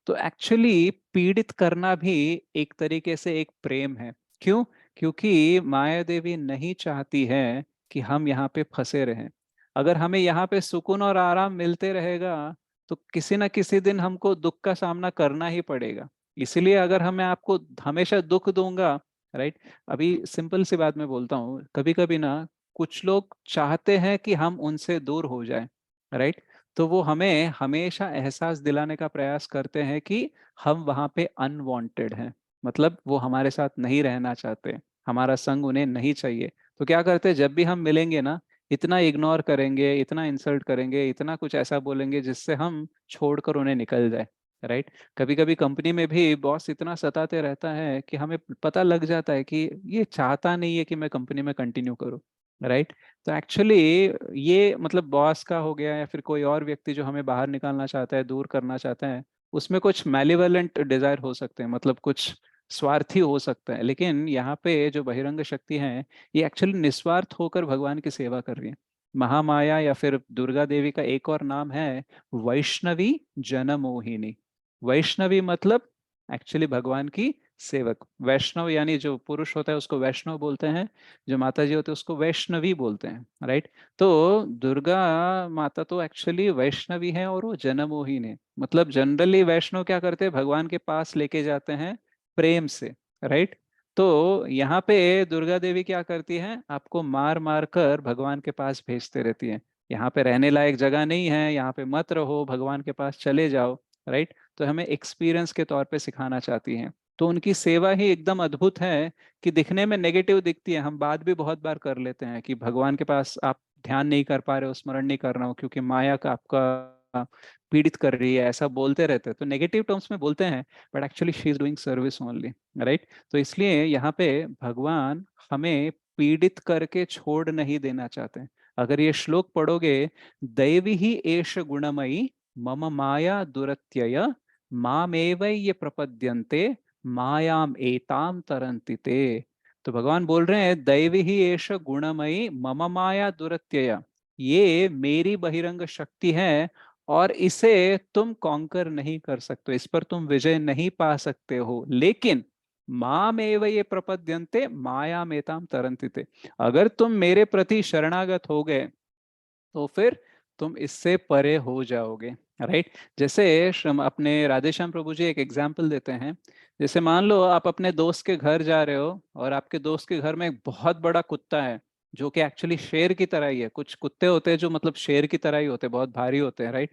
S1: तो एक्चुअली पीड़ित करना भी एक तरीके से एक प्रेम है। क्यों? क्योंकि माया देवी नहीं चाहती है कि हम यहाँ पे फंसे रहें। अगर हमें यहाँ पे सुकून और आराम मिलते रहेगा तो किसी ना किसी दिन हमको दुख का सामना करना ही पड़ेगा। इसलिए अगर हमें आपको हमेशा दुख दूंगा, राइट। अभी सिंपल सी बात मैं बोलता हूँ, कभी कभी ना कुछ लोग चाहते हैं कि हम उनसे दूर हो जाएं, राइट। तो वो हमें हमेशा एहसास दिलाने का प्रयास करते हैं कि हम वहाँ पे अनवांटेड हैं, मतलब वो हमारे साथ नहीं रहना चाहते, हमारा संग उन्हें नहीं चाहिए। तो क्या करते हैं, जब भी हम मिलेंगे ना, इतना इग्नोर करेंगे, इतना इंसल्ट करेंगे, इतना कुछ ऐसा बोलेंगे जिससे हम छोड़कर उन्हें निकल जाए, राइट। कभी कभी कंपनी में भी बॉस इतना सताते रहता है कि हमें पता लग जाता है कि ये चाहता नहीं है कि मैं कंपनी में कंटिन्यू करूँ, राइट। तो एक्चुअली ये मतलब बॉस का हो गया या फिर कोई और व्यक्ति जो हमें बाहर निकालना चाहता है, दूर करना चाहता है, उसमें कुछ मैलिवलेंट डिजायर हो सकते हैं, मतलब कुछ स्वार्थी हो सकता है। लेकिन यहाँ पे जो बहिरंग शक्ति है, ये एक्चुअली निस्वार्थ होकर भगवान की सेवा कर रही है। महामाया या फिर दुर्गा देवी का एक और नाम है वैष्णवी जनमोहिनी। वैष्णवी मतलब एक्चुअली भगवान की सेवक। वैष्णव यानी जो पुरुष होता है उसको वैष्णव बोलते हैं, जो माता जी होते हैं उसको वैष्णवी बोलते हैं, राइट। तो दुर्गा माता तो एक्चुअली वैष्णवी है और वो जनमोहिनी है। मतलब जनरली वैष्णव क्या करते हैं? भगवान के पास लेके जाते हैं प्रेम से, राइट। तो यहाँ पे दुर्गा देवी क्या करती है? आपको मार मार कर भगवान के पास भेजते रहती है। यहाँ पे रहने लायक जगह नहीं है, यहाँ पे मत रहो, भगवान के पास चले जाओ, राइट। तो हमें एक्सपीरियंस के तौर पे सिखाना चाहती हैं। तो उनकी सेवा ही एकदम अद्भुत है कि दिखने में नेगेटिव दिखती है। हम बात भी बहुत बार कर लेते हैं कि भगवान के पास आप ध्यान नहीं कर पा रहे हो, स्मरण नहीं कर रहे हो, क्योंकि माया का आपका पीड़ित कर रही है, ऐसा बोलते रहते हैं। तो नेगेटिव टर्म्स में बोलते हैं, but actually she is doing service only, right. तो इसलिए यहाँ पे भगवान हमें पीड़ित करके छोड़ नहीं देना चाहते। अगर ये श्लोक पढ़ोगे, दैवी ही एष गुणमयी मम माया दुरत्यय मामेव ये प्रपद्यन्ते मायाम एताम तरन्ति ते। तो भगवान बोल रहे हैं दैवी ही एष गुणमयी मम माया दुरत्यय, ये मेरी बहिरंग शक्ति है और इसे तुम कॉन्कर नहीं कर सकते, इस पर तुम विजय नहीं पा सकते हो। लेकिन माम एव ये प्रपद्यन्ते माया मेताम तरन्ति ते, अगर तुम मेरे प्रति शरणागत हो गए तो फिर तुम इससे परे हो जाओगे, राइट। जैसे अपने राधेश्याम प्रभु जी एक एग्जाम्पल देते हैं। जैसे मान लो आप अपने दोस्त के घर जा रहे हो और आपके दोस्त के घर में एक बहुत बड़ा कुत्ता है, जो कि एक्चुअली शेर की तरह ही है। कुछ कुत्ते होते हैं जो मतलब शेर की तरह ही होते हैं, बहुत भारी होते हैं, राइट।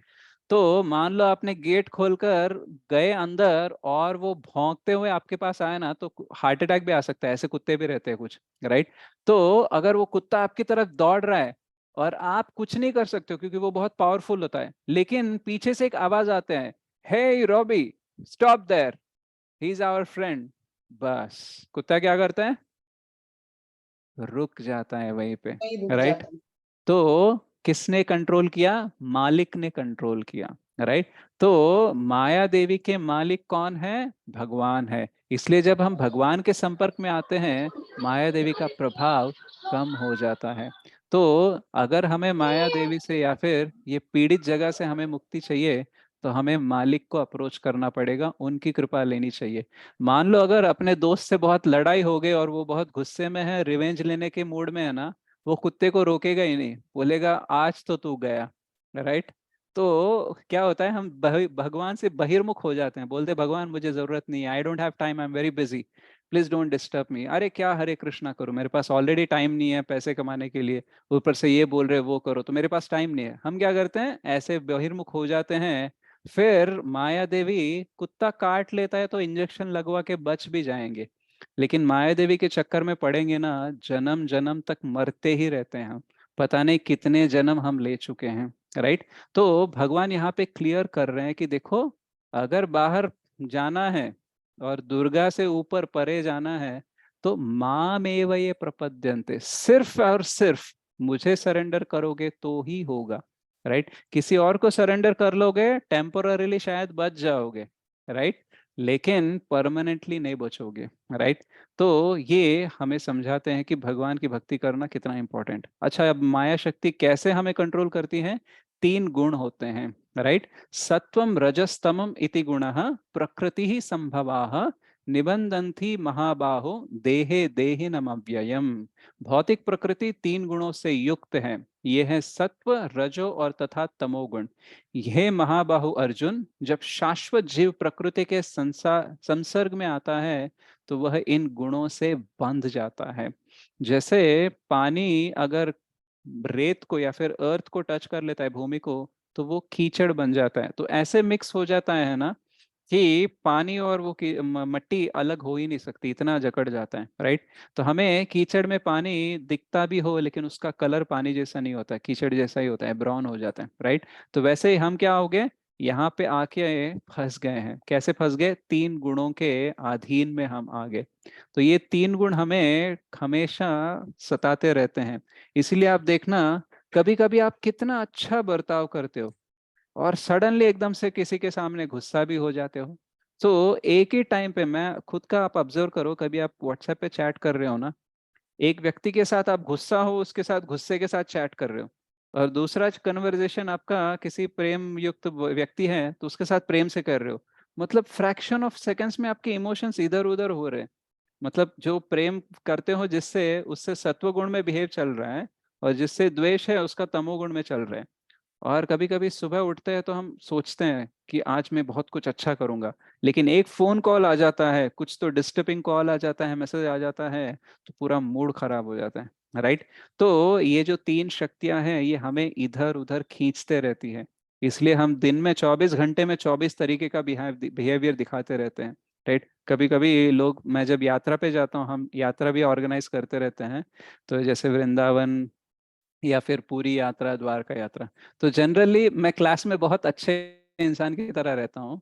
S1: तो मान लो आपने गेट खोलकर गए अंदर और वो भौंकते हुए आपके पास आए ना, तो हार्ट अटैक भी आ सकता है, ऐसे कुत्ते भी रहते हैं कुछ, राइट। तो अगर वो कुत्ता आपकी तरफ दौड़ रहा है और आप कुछ नहीं कर सकते हो क्योंकि वो बहुत पावरफुल होता है, लेकिन पीछे से एक आवाज आते हैं, hey Robbie, stop there, he is our friend, बस कुत्ता क्या करता है, रुक जाता है वहीं पे,
S4: नहीं रुक
S1: राइट।
S4: जाता।
S1: तो किसने कंट्रोल किया, मालिक ने कंट्रोल किया, राइट। तो माया देवी के मालिक कौन है, भगवान है। इसलिए जब हम भगवान के संपर्क में आते हैं, माया देवी का प्रभाव कम हो जाता है। तो अगर हमें माया देवी से या फिर ये पीड़ित जगह से हमें मुक्ति चाहिए, तो हमें मालिक को अप्रोच करना पड़ेगा, उनकी कृपा लेनी चाहिए। मान लो अगर अपने दोस्त से बहुत लड़ाई हो गई और वो बहुत गुस्से में है, रिवेंज लेने के मूड में है ना, वो कुत्ते को रोकेगा ही नहीं, बोलेगा आज तो तू गया, राइट। तो क्या होता है, हम भगवान से बहिर्मुख हो जाते हैं, बोलते भगवान मुझे जरूरत नहीं है, I don't have time, I am very busy, please don't disturb me. अरे क्या हरे कृष्णा करो, मेरे पास ऑलरेडी टाइम नहीं है पैसे कमाने के लिए, ऊपर से ये बोल रहे वो करो, तो मेरे पास टाइम नहीं है। हम क्या करते हैं, ऐसे बहिर्मुख हो जाते हैं। फिर माया देवी कुत्ता काट लेता है तो इंजेक्शन लगवा के बच भी जाएंगे, लेकिन माया देवी के चक्कर में पड़ेंगे ना, जन्म जन्म तक मरते ही रहते हैं हम, पता नहीं कितने जन्म हम ले चुके हैं, राइट। तो भगवान यहाँ पे क्लियर कर रहे हैं कि देखो, अगर बाहर जाना है और दुर्गा से ऊपर परे जाना है, तो माम एव ये प्रपद्यन्ते, सिर्फ और सिर्फ मुझे सरेंडर करोगे तो ही होगा, राइट। किसी और को सरेंडर कर लोगे, टेम्पोररीली शायद बच जाओगे, राइट, लेकिन परमानेंटली नहीं बचोगे, राइट। तो ये हमें समझाते हैं कि भगवान की भक्ति करना कितना इंपॉर्टेंट। अच्छा, अब माया शक्ति कैसे हमें कंट्रोल करती है, तीन गुण होते हैं, राइट। सत्वम रजस्तमम इति गुणः प्रकृति ही संभवाः निबंधन्ति महाबाहो देहे देहिनमव्ययम्। भौतिक प्रकृति तीन गुणों से युक्त है, ये है सत्व, रजो और तथा तमोगुण। यह महाबाहु अर्जुन, जब शाश्वत जीव प्रकृति के संसर्ग में आता है, तो वह इन गुणों से बंध जाता है। जैसे पानी अगर रेत को या फिर अर्थ को टच कर लेता है, भूमि को, तो वो कीचड़ बन जाता है। तो ऐसे मिक्स हो जाता है ना कि पानी और वो मट्टी अलग हो ही नहीं सकती, इतना जकड़ जाता है, राइट। तो हमें कीचड़ में पानी दिखता भी हो, लेकिन उसका कलर पानी जैसा नहीं होता, कीचड़ जैसा ही होता है, ब्राउन हो जाता है, राइट। तो वैसे ही हम क्या हो गए, यहाँ पे आके फंस गए हैं। कैसे फंस गए, तीन गुणों के अधीन में हम आ गए। तो ये तीन गुण हमें हमेशा सताते रहते हैं। इसीलिए आप देखना, कभी कभी आप कितना अच्छा बर्ताव करते हो और सडनली एकदम से किसी के सामने गुस्सा भी हो जाते हो। तो एक ही टाइम पे, मैं खुद का आप ऑब्जर्व करो, कभी आप व्हाट्सएप पे चैट कर रहे हो ना, एक व्यक्ति के साथ आप गुस्सा हो, उसके साथ गुस्से के साथ चैट कर रहे हो, और दूसरा कन्वर्जेशन आपका किसी प्रेम युक्त व्यक्ति है तो उसके साथ प्रेम से कर रहे हो, मतलब फ्रैक्शन ऑफ सेकंड्स में आपके इमोशंस इधर उधर हो रहे हैं। मतलब जो प्रेम करते हो जिससे, उससे सत्व गुण में बिहेव चल रहा है, और जिससे द्वेष है उसका तमोगुण में चल रहा है। और कभी कभी सुबह उठते हैं तो हम सोचते हैं कि आज मैं बहुत कुछ अच्छा करूंगा, लेकिन एक फोन कॉल आ जाता है, कुछ तो डिस्टर्बिंग कॉल आ जाता है, मैसेज आ जाता है, तो पूरा मूड खराब हो जाता है, राइट। तो ये जो तीन शक्तियां हैं, ये हमें इधर उधर खींचते रहती है। इसलिए हम दिन में 24 घंटे में 24 तरीके का बिहेवियर दिखाते रहते हैं, राइट। कभी कभी लोग, मैं जब यात्रा पे जाता हूँ, हम यात्रा भी ऑर्गेनाइज करते रहते हैं, तो जैसे वृंदावन या फिर पूरी यात्रा, द्वारका यात्रा, तो जनरली मैं क्लास में बहुत अच्छे इंसान की तरह रहता हूँ,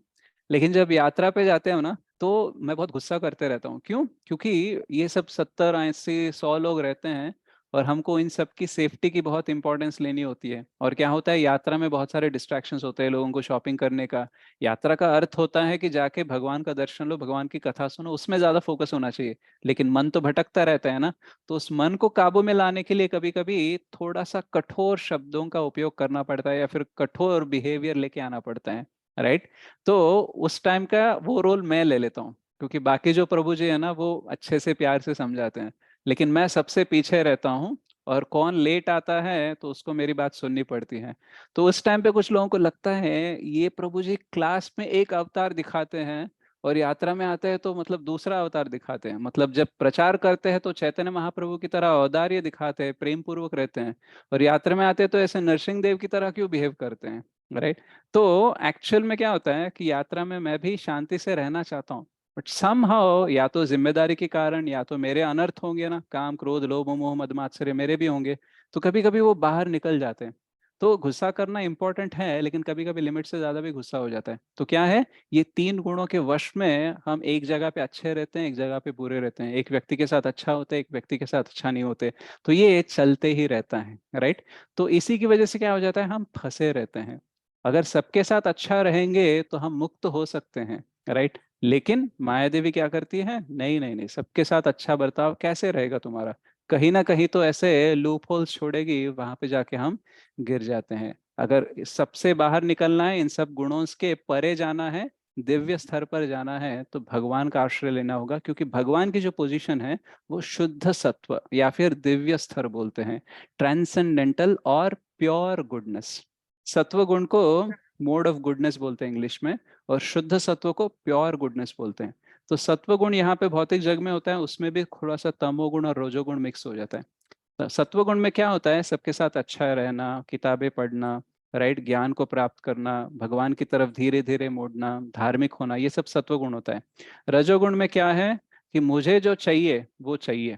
S1: लेकिन जब यात्रा पे जाते हो ना, तो मैं बहुत गुस्सा करते रहता हूँ। क्यों? क्योंकि ये सब 70 80 100 लोग रहते हैं, और हमको इन सब की सेफ्टी की बहुत इंपॉर्टेंस लेनी होती है। और क्या होता है, यात्रा में बहुत सारे डिस्ट्रैक्शंस होते हैं, लोगों को शॉपिंग करने का। यात्रा का अर्थ होता है कि जाके भगवान का दर्शन लो, भगवान की कथा सुनो, उसमें ज्यादा फोकस होना चाहिए, लेकिन मन तो भटकता रहता है ना। तो उस मन को काबू में लाने के लिए कभी कभी थोड़ा सा कठोर शब्दों का उपयोग करना पड़ता है, या फिर कठोर बिहेवियर लेके आना पड़ता है, राइट। तो उस टाइम का वो रोल मैं ले लेता हूँ, क्योंकि बाकी जो प्रभु जी है ना, वो अच्छे से प्यार से समझाते हैं, लेकिन मैं सबसे पीछे रहता हूँ। और कौन लेट आता है तो उसको मेरी बात सुननी पड़ती है। तो उस टाइम पे कुछ लोगों को लगता है ये प्रभु जी क्लास में एक अवतार दिखाते हैं, और यात्रा में आते हैं तो मतलब दूसरा अवतार दिखाते हैं। मतलब जब प्रचार करते हैं तो चैतन्य महाप्रभु की तरह औदार्य दिखाते हैं, प्रेम पूर्वक रहते हैं, और यात्रा में आते हैं तो ऐसे नरसिंह देव की तरह क्यों बिहेव करते हैं, राइट। तो एक्चुअल में क्या होता है कि यात्रा में मैं भी शांति से रहना चाहता हूँ, बट समहाउ या तो जिम्मेदारी के कारण या तो मेरे अनर्थ होंगे ना, काम क्रोध लोभ मोह मद मात्सर्य मेरे भी होंगे, तो कभी कभी वो बाहर निकल जाते हैं। तो गुस्सा करना इंपॉर्टेंट है, लेकिन कभी कभी लिमिट से ज्यादा भी गुस्सा हो जाता है। तो क्या है, ये तीन गुणों के वश में हम एक जगह पे अच्छे रहते हैं, एक जगह पे बुरे रहते हैं, एक व्यक्ति के साथ अच्छा होते हैं, एक व्यक्ति के साथ अच्छा नहीं होते। तो ये चलते ही रहता है, राइट। तो इसी की वजह से क्या हो जाता है, हम फंसे रहते हैं। अगर सबके साथ अच्छा रहेंगे तो हम मुक्त हो सकते हैं, राइट। लेकिन माया देवी क्या करती है, नहीं नहीं नहीं, सबके साथ अच्छा बर्ताव कैसे रहेगा तुम्हारा, कहीं ना कहीं तो ऐसे लूप होल्स छोड़ेगी, वहां पे जाके हम गिर जाते हैं। अगर सबसे बाहर निकलना है, इन सब गुणों के परे जाना है, दिव्य स्तर पर जाना है, तो भगवान का आश्रय लेना होगा, क्योंकि भगवान की जो पोजीशन है वो शुद्ध सत्व या फिर दिव्य स्तर बोलते हैं, ट्रांसेंडेंटल और प्योर गुडनेस। सत्व गुण को मोड ऑफ गुडनेस बोलते हैं इंग्लिश में, और शुद्ध सत्व को प्योर गुडनेस बोलते हैं। तो सत्व गुण यहाँ पे भौतिक जग में होता है, उसमें भी थोड़ा सा तमोगुण और रजोगुण मिक्स हो जाता है। सत्व गुण में क्या होता है, सबके साथ अच्छा रहना, किताबें पढ़ना, राइट, ज्ञान को प्राप्त करना, भगवान की तरफ धीरे धीरे मुड़ना, धार्मिक होना, ये सब सत्व गुण होता है। रजोगुण में क्या है कि मुझे जो चाहिए वो चाहिए,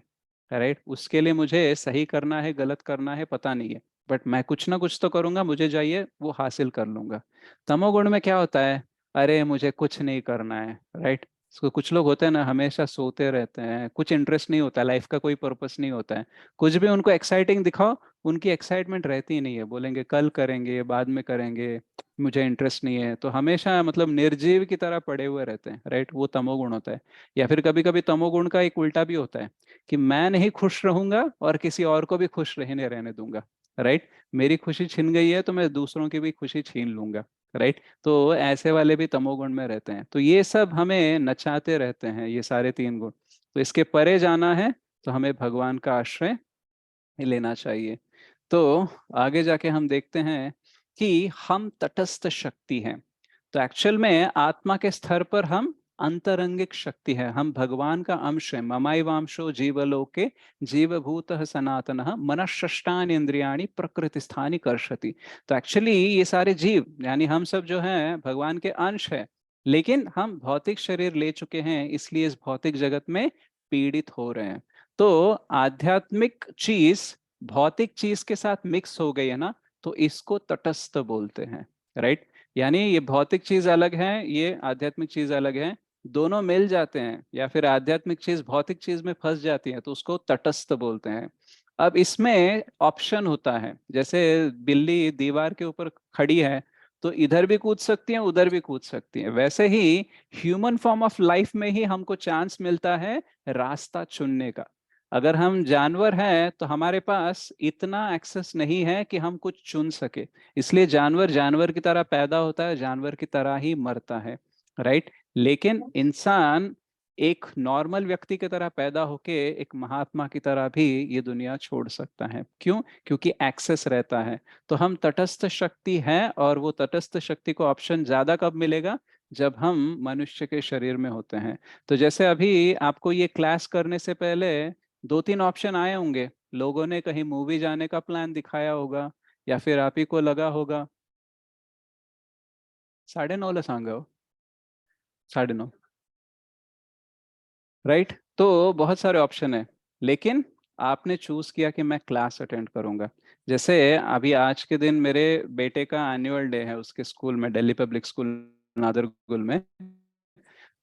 S1: राइट, उसके लिए मुझे सही करना है गलत करना है पता नहीं है, बट मैं कुछ ना कुछ तो करूंगा, मुझे चाहिए वो हासिल कर लूंगा। तमोगुण में क्या होता है, अरे मुझे कुछ नहीं करना है, राइट। तो कुछ लोग होते हैं ना, हमेशा सोते रहते हैं, कुछ इंटरेस्ट नहीं होता, लाइफ का कोई पर्पस नहीं होता है, कुछ भी उनको एक्साइटिंग दिखाओ, उनकी एक्साइटमेंट रहती ही नहीं है, बोलेंगे कल करेंगे बाद में करेंगे, मुझे इंटरेस्ट नहीं है, तो हमेशा मतलब निर्जीव की तरह पड़े हुए रहते हैं, राइट, वो तमोगुण होता है। या फिर कभी कभी तमोगुण का एक उल्टा भी होता है कि मैं नहीं खुश रहूंगा और किसी और को भी खुश रहने दूंगा, राइट। मेरी खुशी छिन गई है तो मैं दूसरों की भी खुशी छीन लूंगा, राइट। तो ऐसे वाले भी तमोगुण में रहते हैं। तो ये सब हमें नचाते रहते हैं, ये सारे तीन गुण। तो इसके परे जाना है तो हमें भगवान का आश्रय लेना चाहिए। तो आगे जाके हम देखते हैं कि हम तटस्थ शक्ति हैं। तो एक्चुअल में आत्मा के स्तर पर हम अंतरंगिक शक्ति है, हम भगवान का अंश है। ममाइवांशो जीवलोके जीवभूत सनातन मनःषष्ठानि इंद्रियाणि प्रकृति स्थानी कर्षति। तो एक्चुअली ये सारे जीव यानी हम सब जो हैं भगवान के अंश है, लेकिन हम भौतिक शरीर ले चुके हैं, इसलिए इस भौतिक जगत में पीड़ित हो रहे हैं। तो आध्यात्मिक चीज भौतिक चीज के साथ मिक्स हो गई है ना, तो इसको तटस्थ बोलते हैं, राइट। यानी ये भौतिक चीज अलग है, ये आध्यात्मिक चीज अलग है, दोनों मिल जाते हैं या फिर आध्यात्मिक चीज भौतिक चीज में फंस जाती है, तो उसको तटस्थ बोलते हैं। अब इसमें ऑप्शन होता है, जैसे बिल्ली दीवार के ऊपर खड़ी है तो इधर भी कूद सकती है उधर भी कूद सकती है, वैसे ही ह्यूमन फॉर्म ऑफ लाइफ में ही हमको चांस मिलता है रास्ता चुनने का। अगर हम जानवर हैं तो हमारे पास इतना एक्सेस नहीं है कि हम कुछ चुन सके, इसलिए जानवर जानवर की तरह पैदा होता है, जानवर की तरह ही मरता है, राइट। लेकिन इंसान एक नॉर्मल व्यक्ति की तरह पैदा होके एक महात्मा की तरह भी ये दुनिया छोड़ सकता है। क्यों? क्योंकि एक्सेस रहता है। तो हम तटस्थ शक्ति हैं, और वो तटस्थ शक्ति को ऑप्शन ज्यादा कब मिलेगा, जब हम मनुष्य के शरीर में होते हैं। तो जैसे अभी आपको ये क्लास करने से पहले दो तीन ऑप्शन आए होंगे, लोगों ने कहीं मूवी जाने का प्लान दिखाया होगा, या फिर आप ही को लगा होगा 9:30 सांग हो 9:30, राइट। तो बहुत सारे ऑप्शन है, लेकिन आपने चूज किया कि मैं क्लास अटेंड करूंगा। जैसे अभी आज के दिन मेरे बेटे का एनुअल डे है उसके स्कूल में, दिल्ली पब्लिक स्कूल नादरगुल में।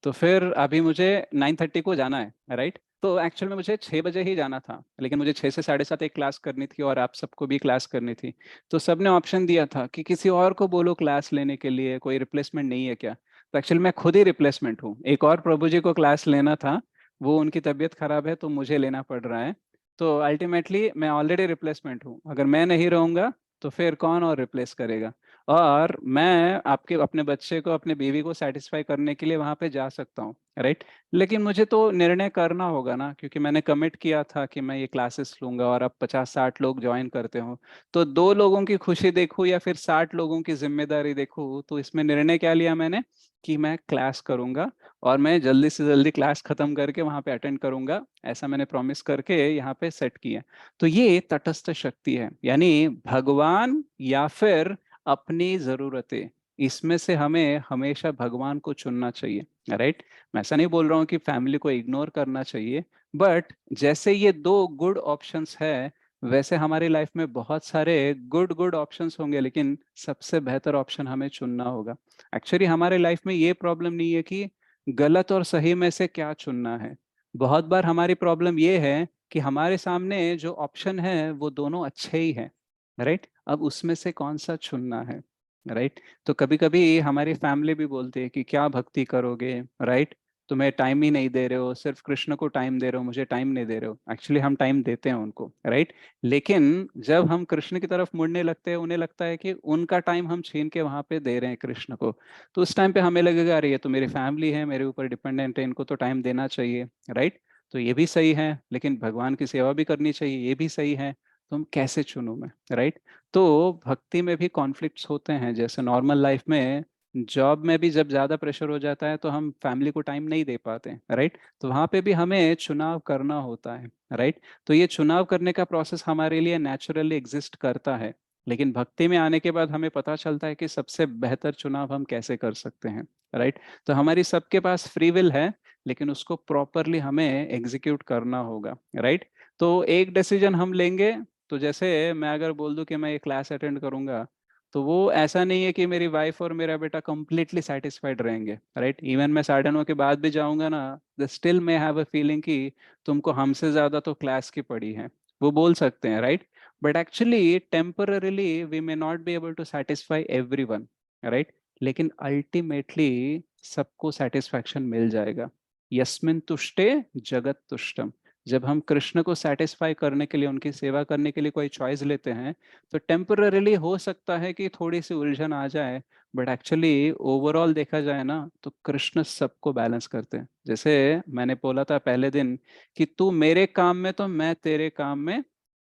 S1: तो फिर अभी मुझे 9:30 को जाना है, राइट। तो एक्चुअल में मुझे 6 बजे ही जाना था, लेकिन मुझे 6 से 7:30 एक क्लास करनी थी और आप सबको भी क्लास करनी थी। तो सबने ऑप्शन दिया था कि किसी और को बोलो क्लास लेने के लिए, कोई रिप्लेसमेंट नहीं है क्या। तो एक्चुअली मैं खुद ही रिप्लेसमेंट हूँ, एक और प्रभु जी को क्लास लेना था, वो उनकी तबीयत खराब है तो मुझे लेना पड़ रहा है। तो अल्टीमेटली मैं ऑलरेडी रिप्लेसमेंट हूँ, अगर मैं नहीं रहूंगा तो फिर कौन और रिप्लेस करेगा। और मैं आपके अपने बच्चे को, अपने बीवी को सेटिस्फाई करने के लिए वहां पे जा सकता हूँ, राइट। लेकिन मुझे तो निर्णय करना होगा ना, क्योंकि मैंने कमिट किया था कि मैं ये क्लासेस लूंगा और अब 50-60 लोग ज्वाइन करते हो, तो 2 लोगों की खुशी देखूं या फिर 60 लोगों की जिम्मेदारी देखूं, तो इसमें निर्णय क्या लिया मैंने कि मैं क्लास करूंगा और मैं जल्दी से जल्दी क्लास खत्म करके वहां पे अटेंड करूंगा, ऐसा मैंने प्रॉमिस करके यहाँ पे सेट किया। तो ये तटस्थ शक्ति है, यानी भगवान या फिर अपनी जरूरतें, इसमें से हमें हमेशा भगवान को चुनना चाहिए, राइट। मैं ऐसा नहीं बोल रहा हूँ कि फैमिली को इग्नोर करना चाहिए, बट जैसे ये 2 गुड ऑप्शंस है, वैसे हमारी लाइफ में बहुत सारे गुड गुड ऑप्शंस होंगे, लेकिन सबसे बेहतर ऑप्शन हमें चुनना होगा। एक्चुअली हमारे लाइफ में ये प्रॉब्लम नहीं है कि गलत और सही में से क्या चुनना है। बहुत बार हमारी प्रॉब्लम ये है कि हमारे सामने जो ऑप्शन है वो दोनों अच्छे ही हैं, राइट। अब उसमें से कौन सा चुनना है, राइट। तो कभी कभी हमारी फैमिली भी बोलती है कि क्या भक्ति करोगे, राइट, तुम्हें टाइम ही नहीं दे रहे हो, सिर्फ कृष्ण को टाइम दे रहे हो, मुझे टाइम नहीं दे रहे हो। एक्चुअली हम टाइम देते हैं उनको, राइट। लेकिन जब हम कृष्ण की तरफ मुड़ने लगते हैं, उन्हें लगता है कि उनका टाइम हम छीन के वहां पे दे रहे हैं कृष्ण को, तो उस टाइम पे हमें लगेगा अरे ये तो मेरी फैमिली है, मेरे ऊपर डिपेंडेंट है, इनको तो टाइम देना चाहिए, राइट। तो ये भी सही है, लेकिन भगवान की सेवा भी करनी चाहिए, ये भी सही है। तो हम कैसे चुनूं मैं, राइट। तो भक्ति में भी कॉन्फ्लिक्ट्स होते हैं, जैसे नॉर्मल लाइफ में, जॉब में भी जब ज्यादा प्रेशर हो जाता है तो हम फैमिली को टाइम नहीं दे पाते, राइट। तो वहां पे भी हमें चुनाव करना होता है, राइट। तो ये चुनाव करने का प्रोसेस हमारे लिए नेचुरली एग्जिस्ट करता है, लेकिन भक्ति में आने के बाद हमें पता चलता है कि सबसे बेहतर चुनाव हम कैसे कर सकते हैं, राइट। तो हमारी सबके पास फ्री विल है, लेकिन उसको प्रॉपरली हमें एग्जीक्यूट करना होगा, राइट। तो एक डिसीजन हम लेंगे, तो जैसे मैं अगर बोल दूं कि मैं ये क्लास अटेंड करूंगा, तो वो ऐसा नहीं है कि मेरी वाइफ और मेरा बेटा कंप्लीटली सेटिस्फाइड रहेंगे, राइट। इवन मैं 9:30 के बाद भी जाऊंगा ना, the still may have a feeling कि तुमको हमसे ज्यादा तो क्लास की पड़ी है, वो बोल सकते हैं, right. But actually temporarily we may not be able to satisfy everyone, right. लेकिन अल्टीमेटली सबको सेटिस्फैक्शन मिल जाएगा। यस्मिन तुष्टे जगत तुष्टम। जब हम कृष्ण को सेटिस्फाई करने के लिए, उनकी सेवा करने के लिए कोई चॉइस लेते हैं, तो टेम्पररीली हो सकता है कि थोड़ी सी उलझन आ जाए, बट एक्चुअली ओवरऑल देखा जाए ना, तो कृष्ण सबको बैलेंस करते हैं। जैसे मैंने बोला था पहले दिन कि तू मेरे काम में तो मैं तेरे काम में,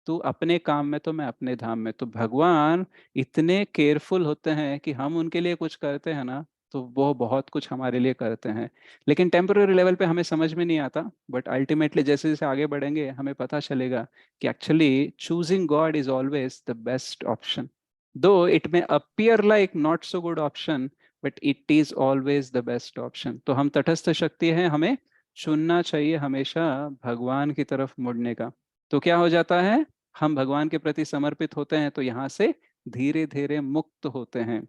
S1: तू अपने काम में तो मैं अपने धाम में। तो भगवान इतने केयरफुल होते हैं कि हम उनके लिए कुछ करते हैं ना, तो वो बहुत कुछ हमारे लिए करते हैं। लेकिन टेम्पररी लेवल पे हमें समझ में नहीं आता, बट अल्टीमेटली जैसे जैसे आगे बढ़ेंगे हमें पता चलेगा कि actually choosing God is always the best option. Though it may appear like not so good option, but it is always the best option. तो हम तटस्थ शक्ति है, हमें चुनना चाहिए हमेशा भगवान की तरफ मुड़ने का। तो क्या हो जाता है, हम भगवान के प्रति समर्पित होते हैं, तो यहाँ से धीरे धीरे मुक्त होते हैं।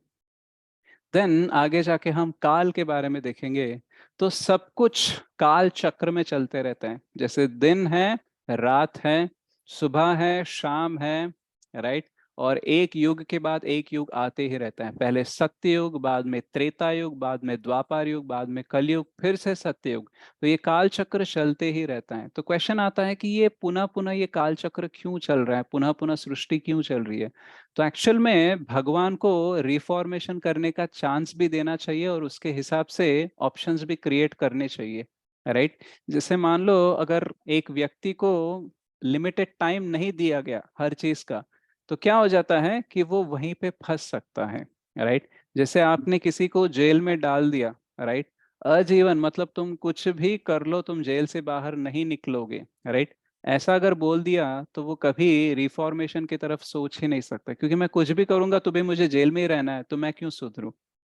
S1: देन आगे जाके हम काल के बारे में देखेंगे। तो सब कुछ काल चक्र में चलते रहते हैं, जैसे दिन है, रात है, सुबह है, शाम है, राइट। और एक युग के बाद एक युग आते ही रहता है, पहले सत्य युग, बाद में त्रेता युग, बाद में द्वापर युग, बाद में कलयुग, फिर से सत्य युग। तो ये काल चक्र चलते ही रहता है। तो क्वेश्चन आता है कि ये पुनः पुनः ये काल चक्र क्यों चल रहा है, पुनः पुनः सृष्टि क्यों चल रही है। तो एक्चुअल में भगवान को रिफॉर्मेशन करने का चांस भी देना चाहिए और उसके हिसाब से ऑप्शंस भी क्रिएट करने चाहिए, राइट। जैसे मान लो अगर एक व्यक्ति को लिमिटेड टाइम नहीं दिया गया हर चीज का, तो क्या हो जाता है कि वो वहीं पे फंस सकता है, राइट। जैसे आपने किसी को जेल में डाल दिया, राइट, आजीवन, मतलब तुम कुछ भी कर लो तुम जेल से बाहर नहीं निकलोगे, राइट। ऐसा अगर बोल दिया तो वो कभी रिफॉर्मेशन की तरफ सोच ही नहीं सकता, क्योंकि मैं कुछ भी करूंगा तो भी मुझे जेल में ही रहना है, तो मैं क्यों सुधरूं,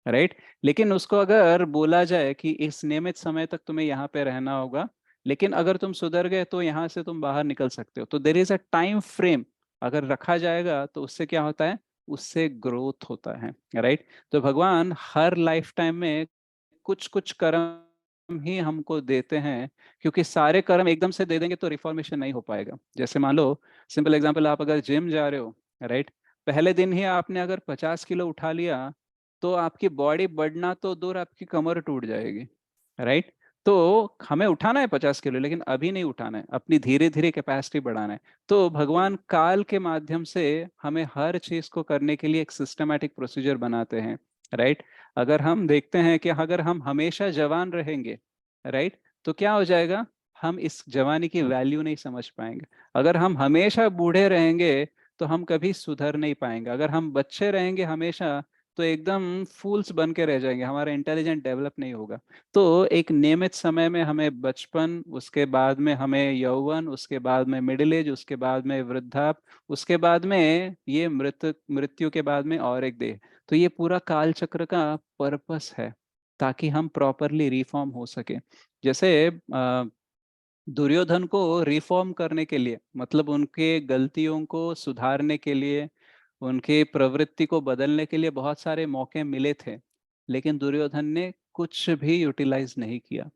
S1: राइट। लेकिन उसको अगर बोला जाए कि इस नियमित समय तक तुम्हें यहाँ पे रहना होगा, लेकिन अगर तुम सुधर गए तो यहाँ से तुम बाहर निकल सकते हो, तो there is a time frame अगर रखा जाएगा, तो उससे क्या होता है, उससे ग्रोथ होता है, राइट। तो भगवान हर लाइफ टाइम में कुछ कुछ कर्म ही हमको देते हैं, क्योंकि सारे कर्म एकदम से दे देंगे तो रिफॉर्मेशन नहीं हो पाएगा। जैसे मान लो सिंपल एग्जांपल, आप अगर जिम जा रहे हो, राइट, पहले दिन ही आपने अगर 50 किलो उठा लिया, तो आपकी बॉडी बढ़ना तो दूर, आपकी कमर टूट जाएगी, राइट। तो हमें उठाना है 50 किलो, लेकिन अभी नहीं उठाना है, अपनी धीरे धीरे कैपेसिटी बढ़ाना है। तो भगवान काल के माध्यम से हमें हर चीज को करने के लिए एक सिस्टमैटिक प्रोसीजर बनाते हैं, राइट। अगर हम देखते हैं कि अगर हम हमेशा जवान रहेंगे, राइट, तो क्या हो जाएगा, हम इस जवानी की वैल्यू नहीं समझ पाएंगे। अगर हम हमेशा बूढ़े रहेंगे तो हम कभी सुधर नहीं पाएंगे। अगर हम बच्चे रहेंगे हमेशा तो एकदम फूल्स बन के रह जाएंगे, हमारा इंटेलिजेंट डेवलप नहीं होगा। तो एक नियमित समय में हमें बचपन, उसके बाद में हमें यौवन, उसके बाद में मिडिल एज, उसके बाद में वृद्धाप, उसके बाद में ये मृत्यु के बाद में और एक देह। तो ये पूरा काल चक्र का पर्पस है, ताकि हम प्रॉपरली रिफॉर्म हो सके। जैसे दुर्योधन को रिफॉर्म करने के लिए, मतलब उनके गलतियों को सुधारने के लिए, उनके प्रवृत्ति को बदलने के लिए बहुत सारे मौके मिले थे, लेकिन दुर्योधन ने कुछ भी यूटिलाइज नहीं किया।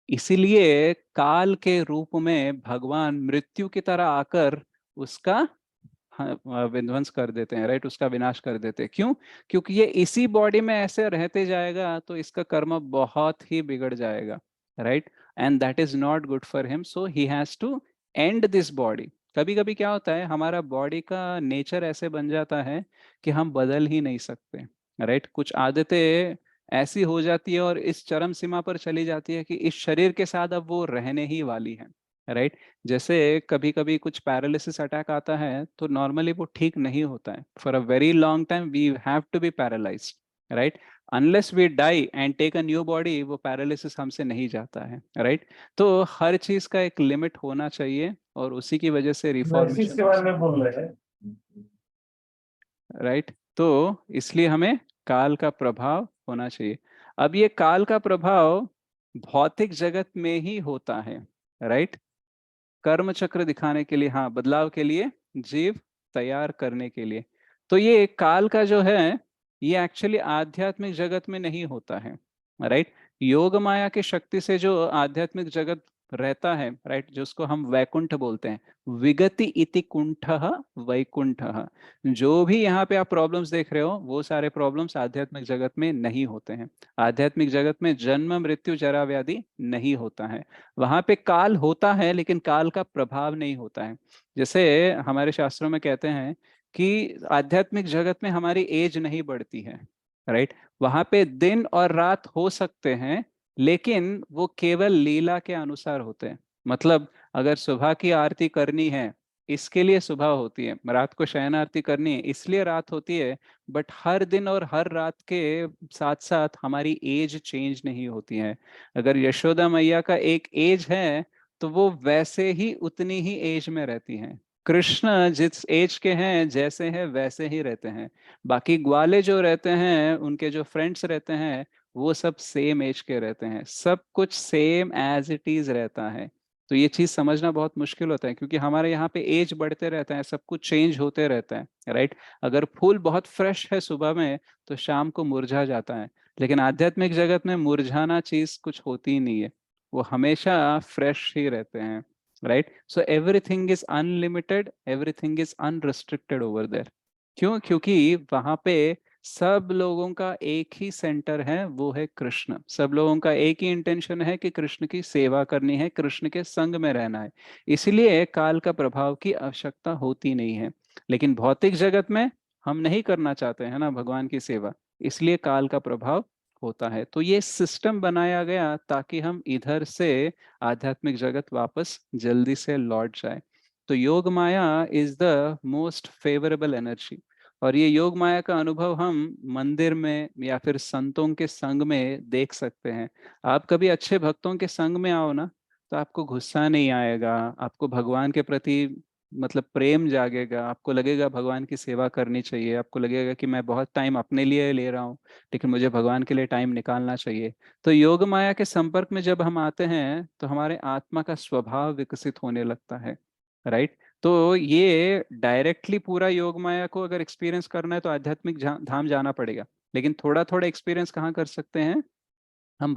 S1: इसीलिए काल के रूप में भगवान मृत्यु की तरह आकर उसका विध्वंस कर देते हैं, राइट, उसका विनाश कर देते हैं। क्यों? क्योंकि ये इसी बॉडी में ऐसे रहते जाएगा तो इसका कर्म बहुत ही बिगड़ जाएगा, right, and that is not good for him, so he has to end this body. कभी कभी क्या होता है, हमारा बॉडी का नेचर ऐसे बन जाता है कि हम बदल ही नहीं सकते, राइट। कुछ आदतें ऐसी हो जाती है और इस चरम सीमा पर चली जाती है कि इस शरीर के साथ अब वो रहने ही वाली है, राइट। जैसे कभी कभी कुछ पैरालिसिस अटैक आता है तो नॉर्मली वो ठीक नहीं होता है, for a very long time we have to be paralysed, right. Unless we die and take a new body, वो पैरालिसिस हमसे नहीं जाता है, राइट। तो हर चीज का एक लिमिट होना चाहिए और उसी की वजह से
S5: मैसेज
S1: रिफॉर्मेशन
S5: के
S1: हो
S5: बारे
S1: सकती
S5: में बोल रहे हैं।
S1: है, राइट। तो इसलिए हमें काल का प्रभाव होना चाहिए। अब ये काल का प्रभाव भौतिक जगत में ही होता है, राइट। कर्म चक्र दिखाने के लिए, हाँ, बदलाव के लिए, जीव तैयार करने के लिए। तो ये काल का जो है, ये एक्चुअली आध्यात्मिक जगत में नहीं होता है, राइट। योग माया की शक्ति से जो आध्यात्मिक जगत रहता है, राइट, जिसको हम वैकुंठ बोलते हैं, विगति इति कुंठः वैकुंठः। जो भी यहाँ पे आप प्रॉब्लम्स देख रहे हो, वो सारे प्रॉब्लम्स आध्यात्मिक जगत में नहीं होते हैं। आध्यात्मिक जगत में जन्म मृत्यु जरा व्याधि नहीं होता है। वहां पे काल होता है लेकिन काल का प्रभाव नहीं होता है। जैसे हमारे शास्त्रों में कहते हैं कि आध्यात्मिक जगत में हमारी एज नहीं बढ़ती है, राइट। वहां पे दिन और रात हो सकते हैं, लेकिन वो केवल लीला के अनुसार होते हैं। मतलब अगर सुबह की आरती करनी है, इसके लिए सुबह होती है, रात को शयन आरती करनी है इसलिए रात होती है। बट हर दिन और हर रात के साथ साथ हमारी एज चेंज नहीं होती है। अगर यशोदा मैया का एक एज है तो वो वैसे ही उतनी ही एज में रहती हैं। कृष्ण जिस एज के हैं, जैसे हैं वैसे ही रहते हैं। बाकी ग्वाले जो रहते हैं, उनके जो फ्रेंड्स रहते हैं, वो सब सेम एज के रहते हैं, सब कुछ सेम एज इट इज रहता है। तो ये चीज समझना बहुत मुश्किल होता है, क्योंकि हमारे यहाँ पे एज बढ़ते रहता है, सब कुछ चेंज होते रहता है, राइट। अगर फूल बहुत फ्रेश है सुबह में तो शाम को मुरझा जाता है, लेकिन आध्यात्मिक जगत में मुरझाना चीज कुछ होती ही नहीं है, वो हमेशा फ्रेश ही रहते हैं, right. So everything is unlimited, everything is unrestricted over there. क्यों? क्योंकि वहां पे सब लोगों का एक ही सेंटर है, वो है कृष्ण। सब लोगों का एक ही इंटेंशन है कि कृष्ण की सेवा करनी है, कृष्ण के संग में रहना है। इसलिए काल का प्रभाव की आवश्यकता होती नहीं है। लेकिन भौतिक जगत में हम नहीं करना चाहते हैं ना भगवान की सेवा, इसलिए काल का प्रभाव होता है। तो ये सिस्टम बनाया गया ताकि हम इधर से आध्यात्मिक जगत वापस जल्दी से लौट जाए। तो Yoga Maya is the most favourable energy. और ये योग माया का अनुभव हम मंदिर में या फिर संतों के संग में देख सकते हैं। आप कभी अच्छे भक्तों के संग में आओ ना, तो आपको गुस्सा नहीं आएगा, आपको भगवान के प्रति मतलब प्रेम जागेगा, आपको लगेगा भगवान की सेवा करनी चाहिए, आपको लगेगा कि मैं बहुत टाइम अपने लिए ले रहा हूँ लेकिन मुझे भगवान के लिए टाइम निकालना चाहिए। तो योग माया के संपर्क में जब हम आते हैं तो हमारे आत्मा का स्वभाव विकसित होने लगता है, राइट। तो ये डायरेक्टली पूरा योग माया को अगर एक्सपीरियंस करना है तो आध्यात्मिक धाम जाना पड़ेगा। लेकिन थोड़ा थोड़ा एक्सपीरियंस कहाँ कर सकते हैं हम?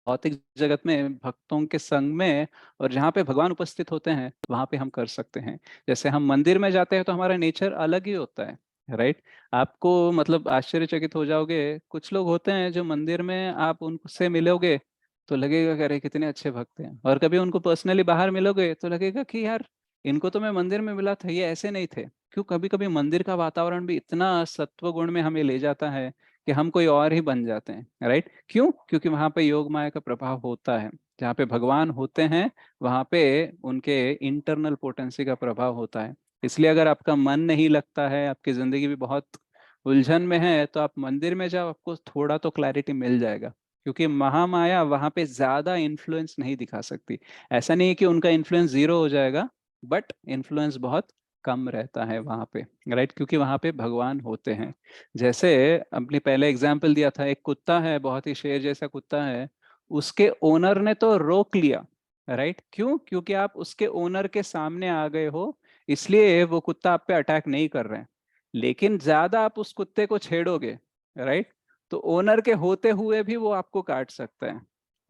S1: भौतिक जगत में भक्तों के संग में, और जहाँ पे भगवान उपस्थित होते हैं वहां पे हम कर सकते हैं। जैसे हम मंदिर में जाते हैं तो हमारा नेचर अलग ही होता है, राइट। आपको मतलब आश्चर्यचकित हो जाओगे, कुछ लोग होते हैं जो मंदिर में आप उनसे मिलोगे तो लगेगा कि अरे कितने अच्छे भक्त हैं, और कभी उनको पर्सनली बाहर मिलोगे तो लगेगा कि यार इनको तो मैं मंदिर में मिला था, ये ऐसे नहीं थे। क्यों? कभी कभी मंदिर का वातावरण भी इतना सत्व गुण में हमें ले जाता है कि हम कोई और ही बन जाते हैं, राइट? क्यों? क्योंकि वहां पे योग माया का प्रभाव होता है। जहाँ पे भगवान होते हैं वहां पे उनके इंटरनल पोटेंसी का प्रभाव होता है। इसलिए अगर आपका मन नहीं लगता है, आपकी जिंदगी भी बहुत उलझन में है, तो आप मंदिर में जाओ, आपको थोड़ा तो क्लैरिटी मिल जाएगा। क्योंकि महामाया वहां पे ज्यादा इन्फ्लुएंस नहीं दिखा सकती। ऐसा नहीं है कि उनका इन्फ्लुएंस जीरो हो जाएगा, बट इन्फ्लुएंस बहुत कम रहता है वहां पे, राइट? क्योंकि वहां पे भगवान होते हैं। जैसे अपनी पहले एग्जाम्पल दिया था, एक कुत्ता है, बहुत ही शेर जैसा कुत्ता है, उसके ओनर ने तो रोक लिया, राइट? क्यों? क्योंकि आप उसके ओनर के सामने आ गए हो, इसलिए वो कुत्ता आप पे अटैक नहीं कर रहे हैं। लेकिन ज्यादा आप उस कुत्ते को छेड़ोगे, राइट, तो ओनर के होते हुए भी वो आपको काट सकता है,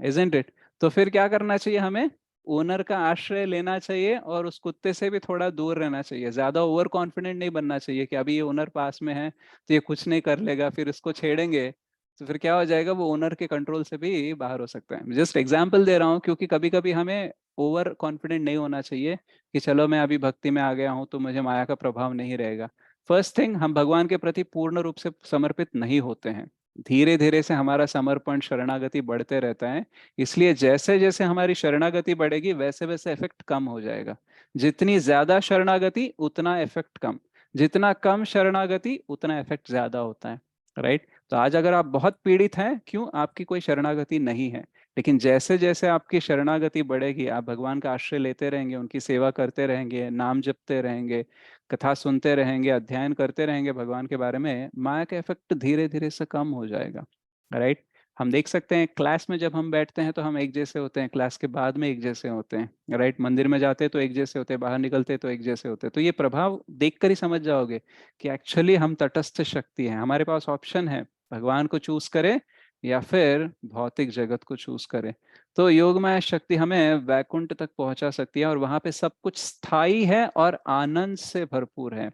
S1: इजंट इट? तो फिर क्या करना चाहिए हमें? ओनर का आश्रय लेना चाहिए और उस कुत्ते से भी थोड़ा दूर रहना चाहिए। ज्यादा ओवर कॉन्फिडेंट नहीं बनना चाहिए कि अभी ये ओनर पास में है तो ये कुछ नहीं कर लेगा, फिर इसको छेड़ेंगे तो फिर क्या हो जाएगा, वो ओनर के कंट्रोल से भी बाहर हो सकता है। जस्ट एग्जाम्पल दे रहा हूँ, क्योंकि कभी कभी हमें ओवर कॉन्फिडेंट नहीं होना चाहिए कि चलो मैं अभी भक्ति में आ गया हूँ तो मुझे माया का प्रभाव नहीं रहेगा। फर्स्ट थिंग, हम भगवान के प्रति पूर्ण रूप से समर्पित नहीं होते हैं। धीरे धीरे से हमारा समर्पण शरणागति बढ़ते रहता है। इसलिए जैसे जैसे हमारी शरणागति बढ़ेगी वैसे वैसे इफेक्ट कम हो जाएगा। जितनी ज्यादा शरणागति उतना इफेक्ट कम, जितना कम शरणागति उतना इफेक्ट ज्यादा होता है, राइट? तो आज अगर आप बहुत पीड़ित हैं, क्यों? आपकी कोई शरणागति नहीं है। लेकिन जैसे जैसे आपकी शरणागति बढ़ेगी, आप भगवान का आश्रय लेते रहेंगे, उनकी सेवा करते रहेंगे, नाम जपते रहेंगे, कथा सुनते रहेंगे, अध्ययन करते रहेंगे भगवान के बारे में, माया का इफेक्ट धीरे धीरे से कम हो जाएगा, राइट? हम देख सकते हैं क्लास में जब हम बैठते हैं तो हम एक जैसे होते हैं, क्लास के बाद में एक जैसे होते हैं, राइट? मंदिर में जाते हैं तो एक जैसे होते हैं, बाहर निकलते हैं तो एक जैसे होते हैं। तो ये प्रभाव देखकर ही समझ जाओगे कि एक्चुअली हम तटस्थ शक्ति हैं। हमारे पास ऑप्शन है, भगवान को चूज करें या फिर भौतिक जगत को चूज करें। तो योगमाया शक्ति हमें वैकुंठ तक पहुंचा सकती है, और वहां पे सब कुछ स्थायी है और आनंद से भरपूर है।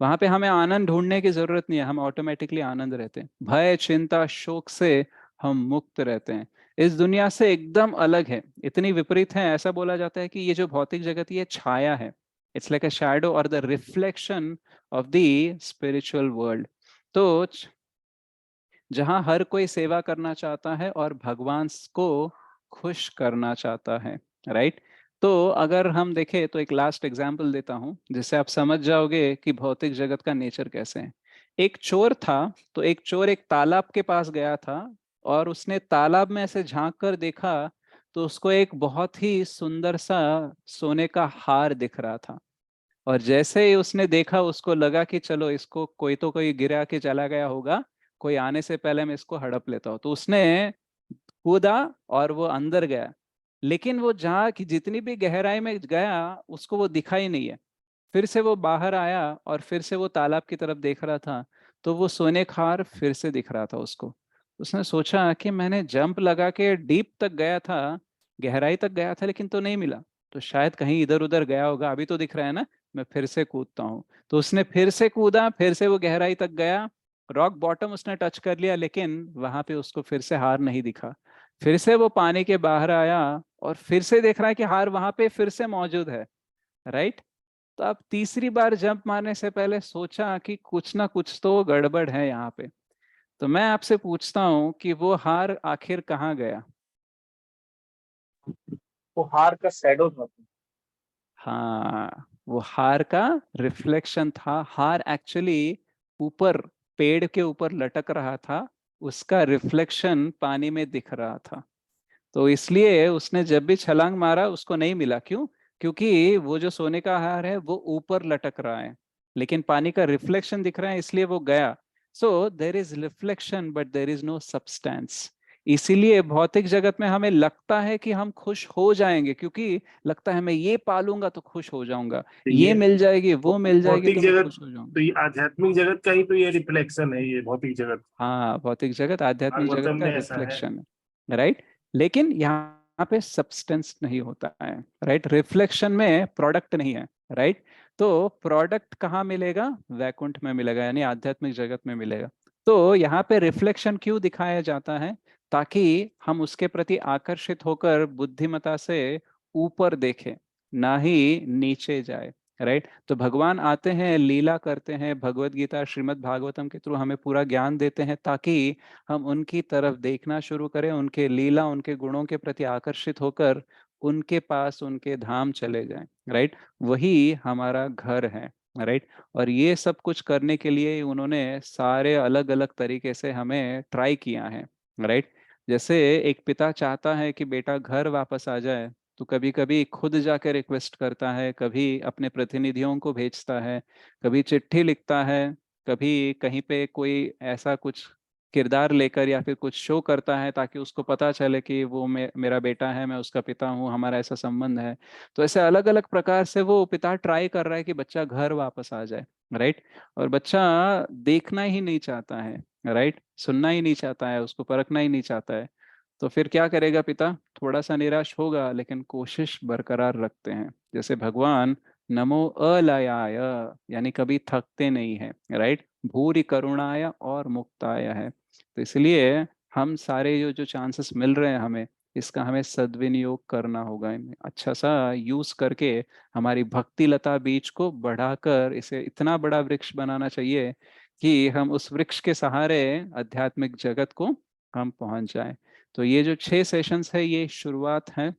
S1: वहां पे हमें आनंद ढूंढने की जरूरत नहीं है, हम ऑटोमेटिकली आनंद रहते हैं। भय चिंता शोक से हम मुक्त रहते हैं। इस दुनिया से एकदम अलग है, इतनी विपरीत है। ऐसा बोला जाता है कि ये जो भौतिक जगत ये छाया है, इट्स लाइक अ शैडो और the reflection of the spiritual world. तो जहां हर कोई सेवा करना चाहता है और भगवान को खुश करना चाहता है, राइट? तो अगर हम देखें तो एक लास्ट एग्जाम्पल देता हूं जिससे आप समझ जाओगे कि भौतिक जगत का नेचर कैसे है। एक चोर था, तो एक चोर एक तालाब के पास गया था, और उसने तालाब में ऐसे झांक कर देखा तो उसको एक बहुत ही सुंदर सा सोने का हार दिख रहा था। और जैसे ही उसने देखा, उसको लगा कि चलो इसको कोई गिरा के चला गया होगा, कोई आने से पहले मैं इसको हड़प लेता हूँ। तो उसने कूदा और वो अंदर गया। लेकिन वो जहाँ की जितनी भी गहराई में गया उसको वो दिखा ही नहीं है। फिर से वो बाहर आया और फिर से वो तालाब की तरफ देख रहा था, तो वो सोने खार फिर से दिख रहा था उसको। उसने सोचा कि मैंने जंप लगा के डीप तक गया था, गहराई तक गया था, लेकिन तो नहीं मिला, तो शायद कहीं इधर उधर गया होगा, अभी तो दिख रहा है ना, मैं फिर से कूदता हूँ। तो उसने फिर से कूदा, फिर से वो गहराई तक गया, रॉक बॉटम उसने टच कर लिया, लेकिन वहां पे उसको फिर से हार नहीं दिखा। फिर से वो पानी के बाहर आया और फिर से देख रहा है कि हार वहां पे फिर से मौजूद है, राइट? तो अब तीसरी बार जंप मारने से पहले सोचा कि कुछ ना कुछ तो गड़बड़ है यहाँ पे। तो मैं आपसे पूछता हूँ कि वो हार आखिर कहाँ गया?
S5: वो हार का शैडो था।
S1: हाँ, वो हार का रिफ्लेक्शन था। हार एक्चुअली ऊपर पेड़ के ऊपर लटक रहा था, उसका रिफ्लेक्शन पानी में दिख रहा था। तो इसलिए उसने जब भी छलांग मारा उसको नहीं मिला। क्यों? क्योंकि वो जो सोने का हार है वो ऊपर लटक रहा है, लेकिन पानी का रिफ्लेक्शन दिख रहा है, इसलिए वो गया। So there is reflection but there is no substance. इसीलिए भौतिक जगत में हमें लगता है कि हम खुश हो जाएंगे, क्योंकि लगता है मैं ये पालूंगा तो खुश हो जाऊंगा,
S5: तो
S1: ये
S5: ये
S1: मिल जाएगी, वो मिल जाएगी
S5: भौतिक
S1: तो मैं
S5: जगत,
S1: खुश हो जाऊंगा।
S5: तो ये आध्यात्मिक जगत का ही तो ये रिफ्लेक्शन है, ये भौतिक जगत।
S1: हाँ, भौतिक जगत आध्यात्मिक जगत
S5: भागवतम
S1: का
S5: में ऐसा है।
S1: रिफ्लेक्शन है, राइट? लेकिन यहाँ पे सब्सटेंस नहीं होता है, राइट? रिफ्लेक्शन में प्रोडक्ट नहीं है, राइट? तो प्रोडक्ट कहाँ मिलेगा? वैकुंठ में मिलेगा, यानी आध्यात्मिक जगत में मिलेगा। तो यहाँ पे रिफ्लेक्शन क्यों दिखाया जाता है? ताकि हम उसके प्रति आकर्षित होकर बुद्धिमता से ऊपर देखें, ना ही नीचे जाए। राइट। तो भगवान आते हैं, लीला करते हैं, भगवत गीता श्रीमद् भागवतम के थ्रू हमें पूरा ज्ञान देते हैं ताकि हम उनकी तरफ देखना शुरू करें, उनके लीला उनके गुणों के प्रति आकर्षित होकर उनके पास उनके धाम चले जाएं। राइट। वही हमारा घर है। राइट। और ये सब कुछ करने के लिए उन्होंने सारे अलग अलग तरीके से हमें ट्राई किया है। राइट। जैसे एक पिता चाहता है कि बेटा घर वापस आ जाए, तो कभी कभी खुद जाकर रिक्वेस्ट करता है, कभी अपने प्रतिनिधियों को भेजता है, कभी चिट्ठी लिखता है, कभी कहीं पे कोई ऐसा कुछ किरदार लेकर या फिर कुछ शो करता है ताकि उसको पता चले कि वो मेरा बेटा है, मैं उसका पिता हूँ, हमारा ऐसा संबंध है। तो ऐसे अलग अलग प्रकार से वो पिता ट्राई कर रहा है कि बच्चा घर वापस आ जाए। राइट। और बच्चा देखना ही नहीं चाहता है। राइट। सुनना ही नहीं चाहता है, उसको परखना ही नहीं चाहता है। तो फिर क्या करेगा पिता? थोड़ा सा निराश होगा, लेकिन कोशिश बरकरार रखते हैं। जैसे भगवान नमो अलयाय, यानी कभी थकते नहीं है। राइट। भूरि करुणाय और मुक्ताय है। तो इसलिए हम सारे जो चांसेस मिल रहे हैं हमें, इसका हमें सद्विनियोग करना होगा, इन्हें अच्छा सा यूज करके हमारी भक्ति लता बीज को बढ़ाकर इसे इतना बड़ा वृक्ष बनाना चाहिए कि हम उस वृक्ष के सहारे आध्यात्मिक जगत को हम पहुंच जाएं। तो ये जो 6 सेशंस है, ये शुरुआत है।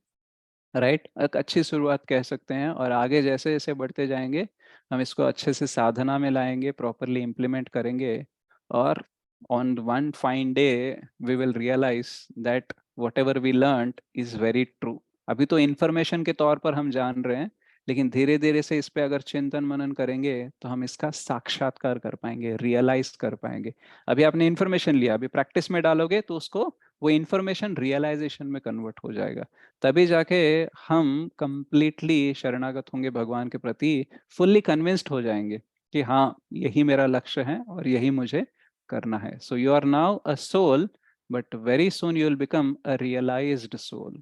S1: राइट। एक अच्छी शुरुआत कह सकते हैं, और आगे जैसे जैसे बढ़ते जाएंगे हम इसको अच्छे से साधना में लाएंगे, प्रॉपरली इम्प्लीमेंट करेंगे, और on one fine day we will realise that whatever we learn is very true. अभी तो इन्फॉर्मेशन के तौर पर हम जान रहे हैं, लेकिन धीरे धीरे से इस पे अगर चिंतन मनन करेंगे तो हम इसका साक्षात्कार कर पाएंगे, रियलाइज कर पाएंगे। अभी आपने इन्फॉर्मेशन लिया, अभी प्रैक्टिस में डालोगे तो उसको वो इन्फॉर्मेशन रियलाइजेशन में कन्वर्ट हो जाएगा। तभी जाके हम कंप्लीटली शरणागत होंगे भगवान के प्रति, फुल्ली कन्विंस्ड हो जाएंगे कि हाँ, यही मेरा लक्ष्य है और यही मुझे करना है। So you are now a soul, but very soon you will become a realised soul.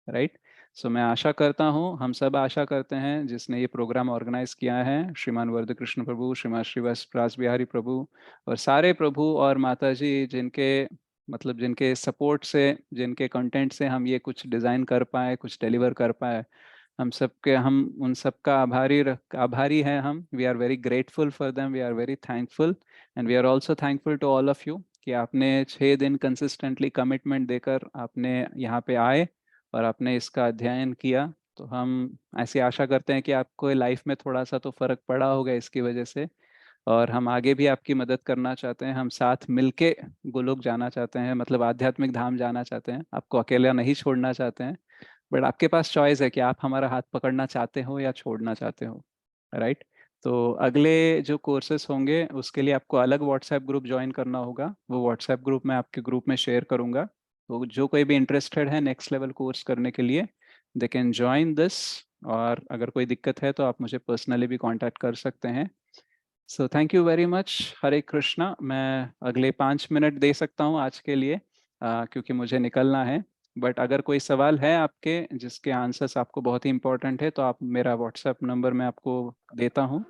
S1: Right. So मैं आशा करता हूँ, हम सब आशा करते हैं, जिसने ये प्रोग्राम ऑर्गेनाइज किया है, श्रीमान वरद कृष्ण प्रभु, श्रीमान श्रीवास रास बिहारी प्रभु, और सारे प्रभु और माता जी जिनके मतलब जिनके सपोर्ट से, जिनके कंटेंट से हम ये कुछ डिज़ाइन कर पाए, कुछ डिलीवर कर पाए, हम उन सबका आभारी हैं हम। We are very grateful for them, we are very thankful, and we are also thankful to all of you कि आपने 6 दिन कंसिस्टेंटली कमिटमेंट देकर आपने यहाँ पे आए और आपने इसका अध्ययन किया। तो हम ऐसी आशा करते हैं कि आपको लाइफ में थोड़ा सा तो फर्क पड़ा होगा इसकी वजह से, और हम आगे भी आपकी मदद करना चाहते हैं। हम साथ मिलके गोलोक जाना चाहते हैं, मतलब आध्यात्मिक धाम जाना चाहते हैं, आपको अकेला नहीं छोड़ना चाहते हैं। बट आपके पास चॉइस है कि आप हमारा हाथ पकड़ना चाहते हो या छोड़ना चाहते हो। राइट। तो अगले जो कोर्सेस होंगे उसके लिए आपको अलग व्हाट्सएप ग्रुप ज्वाइन करना होगा। वो व्हाट्सएप ग्रुप मैं आपके ग्रुप में शेयर करूंगा। तो जो कोई भी इंटरेस्टेड है नेक्स्ट लेवल कोर्स करने के लिए, दे कैन ज्वाइन दिस। और अगर कोई दिक्कत है तो आप मुझे पर्सनली भी कांटेक्ट कर सकते हैं। So thank you very much. Hare Krishna. मैं अगले 5 मिनट दे सकता हूँ आज के लिए, क्योंकि मुझे निकलना है। बट अगर कोई सवाल है आपके जिसके आंसर्स आपको बहुत ही इंपॉर्टेंट है, तो आप मेरा व्हाट्सएप नंबर मैं आपको देता हूँ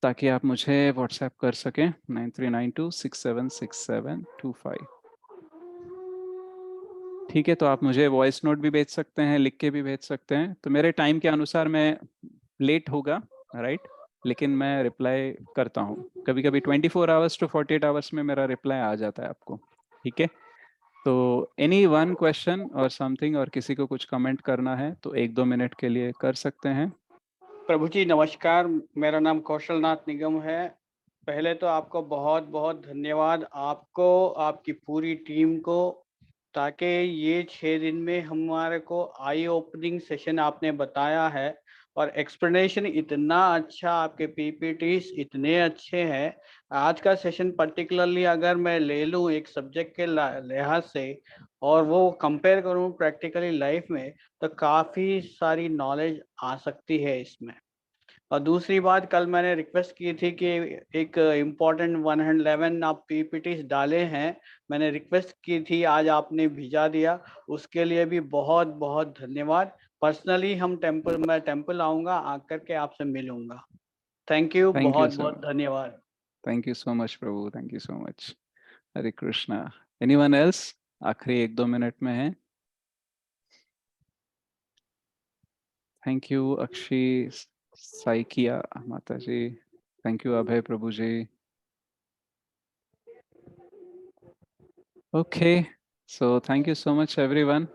S1: ताकि आप मुझे व्हाट्सएप कर सकें, 9392676725। ठीक है। तो आप मुझे वॉइस नोट भी भेज सकते हैं, लिख के भी भेज सकते हैं। तो मेरे टाइम के अनुसार मैं लेट होगा, राइट, लेकिन मैं रिप्लाई करता हूँ। कभी कभी 24 आवर्स टू 48 आवर्स में मेरा रिप्लाई आ जाता है आपको। ठीक है। तो एनी वन क्वेश्चन और समथिंग, और किसी को कुछ कमेंट करना है तो 1-2 मिनट के लिए कर सकते हैं।
S6: प्रभु जी नमस्कार, मेरा नाम कौशल नाथ निगम है। पहले तो आपको बहुत बहुत धन्यवाद, आपको, आपकी पूरी टीम को, ताकि ये 6 दिन में हमारे को आई ओपनिंग सेशन आपने बताया है, और एक्सप्लेनेशन इतना अच्छा, आपके पीपीटीज इतने अच्छे हैं। आज का सेशन पर्टिकुलरली अगर मैं ले लूँ एक सब्जेक्ट के लिहाज से और वो कंपेयर करूँ प्रैक्टिकली लाइफ में, तो काफ़ी सारी नॉलेज आ सकती है इसमें। और दूसरी बात, कल मैंने रिक्वेस्ट की थी कि एक इम्पॉर्टेंट 111 आप पीपीटीज डाले हैं, मैंने रिक्वेस्ट की थी, आज आपने भिजा दिया, उसके लिए भी बहुत बहुत धन्यवाद। पर्सनली मैं टेम्पल आऊँगा, आकर के आपसे मिलूंगा। थैंक यू,
S1: थैंक यू
S6: बहुत
S1: सो
S6: बहुत
S1: मच।
S6: धन्यवाद।
S1: Thank you so much Prabhu, thank you so much. Hare Krishna. Anyone else? आखिरी 1-2 मिनट में है। थैंक यू अक्षी साइकिया माता ji, thank you Abhay Prabhu ji. Okay, so thank you so much everyone.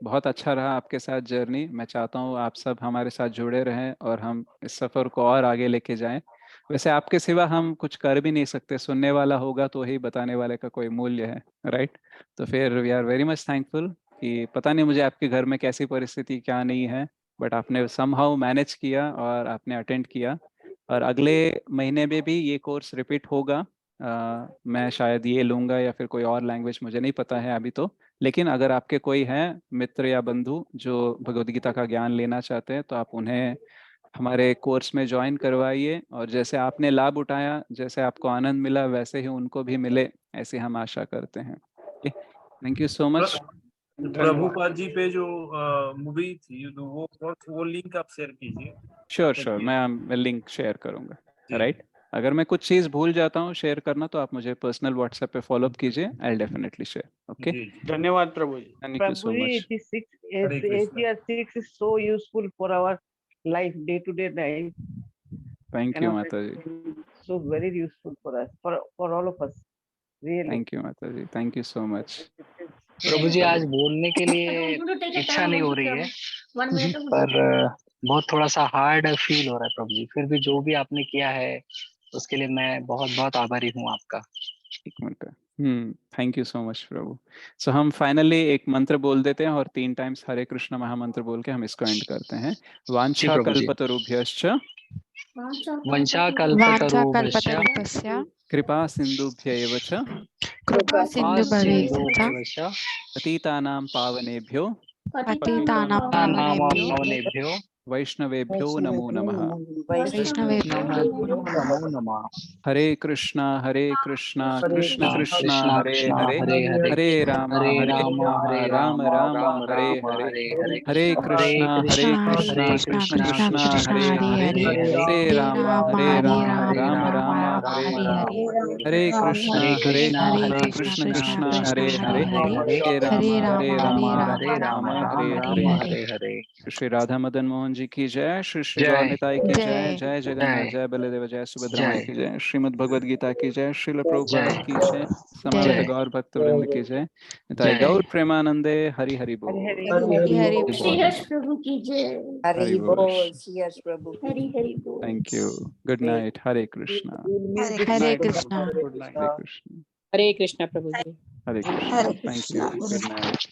S1: बहुत अच्छा रहा आपके साथ जर्नी। मैं चाहता हूँ आप सब हमारे साथ जुड़े रहें और हम इस सफ़र को और आगे लेके जाएं। वैसे आपके सिवा हम कुछ कर भी नहीं सकते, सुनने वाला होगा तो ही बताने वाले का कोई मूल्य है, राइट? तो फिर we are very much thankful कि पता नहीं मुझे आपके घर में कैसी परिस्थिति क्या नहीं है, बट आपने समहाउ मैनेज किया और आपने अटेंड किया। और अगले महीने में भी ये कोर्स रिपीट होगा। मैं शायद ये लूँगा या फिर कोई और लैंग्वेज, मुझे नहीं पता है अभी तो। लेकिन अगर आपके कोई हैं मित्र या बंधु जो भगवद गीता का ज्ञान लेना चाहते हैं तो आप उन्हें हमारे कोर्स में ज्वाइन करवाइए। और जैसे आपने लाभ उठाया, जैसे आपको आनंद मिला, वैसे ही उनको भी मिले, ऐसी हम आशा करते हैं। Thank you so much.
S5: Prabhupada ji पे जो मूवी थी तो वो लिंक आप शेयर कीजिए।
S1: श्योर मैं लिंक शेयर करूंगा,
S5: जी।
S1: राइट? अगर मैं कुछ चीज़ भूल जाता हूँ शेयर करना तो आप मुझे पर्सनल व्हाट्सएप पे फॉलो अप कीजिए। I will definitely share. Okay,
S5: जी, जी।
S6: धन्यवाद Prabhu ji.
S1: Thank you so much.
S5: Hare Krishna.
S7: ACR6 is so useful for our life, day-to-day life.
S1: Thank you माता जी,
S7: So very useful for us, for all of us. Really.
S1: Thank you माता ji, thank you so much.
S8: प्रभु जी आज बोलने के लिए इच्छा नहीं हो रही है, पर बहुत थोड़ा सा हार्ड फील हो रहा है प्रभु जी। फिर भी जो भी आपने किया है उसके लिए मैं बहुत बहुत आभारी हूँ आपका।
S1: एक minute. Thank you so much Prabhu. So हम फाइनली एक मंत्र बोल देते हैं और 3 टाइम्स हरे कृष्ण महामंत्र बोल के हम इसको एंड करते हैं। वांछा
S8: प्रभु जी।
S1: कल्पतरुभ्यश्च
S4: वाञ्छाकल्पतरुभ्यश्च
S1: कृपा सिंधुभ्य एव च
S4: कृपा सिन्धुभ्येव च
S1: पतितानां पावनेभ्यो
S4: पतितानां पावनेभ्यो
S8: पावनेभ्यो
S1: वैष्णवेभ्यो नमो नमः।
S4: वैष्णवेभ्यो
S8: नमो नमः।
S1: हरे कृष्णा कृष्ण कृष्ण
S8: कृष्ण
S1: हरे
S8: कृष्ण
S1: हरे
S8: हरे हरे
S1: हरे राम राम राम हरे हरे। हरे कृष्णा कृष्ण कृष्ण हरे हरे हरे राम राम राम हरे हरे। हरे कृष्णा कृष्ण कृष्ण हरे हरे हरे राम राम हरे हरे। श्री राधा मदन मोहन जी की जय। श्री श्री
S8: जय।
S1: गौर निताई की जय।
S4: जय।
S1: जय जगन्नाथ,
S8: जय।
S1: जय बलदेव, जय सुभद्रा माई
S8: जय।
S1: की जय। श्रीमद् भगवद गीता की जय। श्रील प्रभुपाद
S8: जय।
S1: जी की जय। समवेत
S8: जय।
S1: गौर भक्त वृंद की जय। निताई
S8: जय।
S1: गौर प्रेमानंदे। हरि हरि बोल।
S4: हरि हरि बोल।
S3: श्री हर्ष प्रभु की जय।
S1: हरि
S4: हरि
S1: बोल।
S4: बोल। श्री हर्ष प्रभु की
S3: हरि हरि बोल।
S1: Thank you. Good night. Hare Krishna.
S4: Hare Krishna.
S1: Hare Krishna.
S9: Hare Krishna प्रभु ji.
S1: Hare Krishna.
S4: Hare
S1: thank you.
S4: Krishna.
S1: Good night.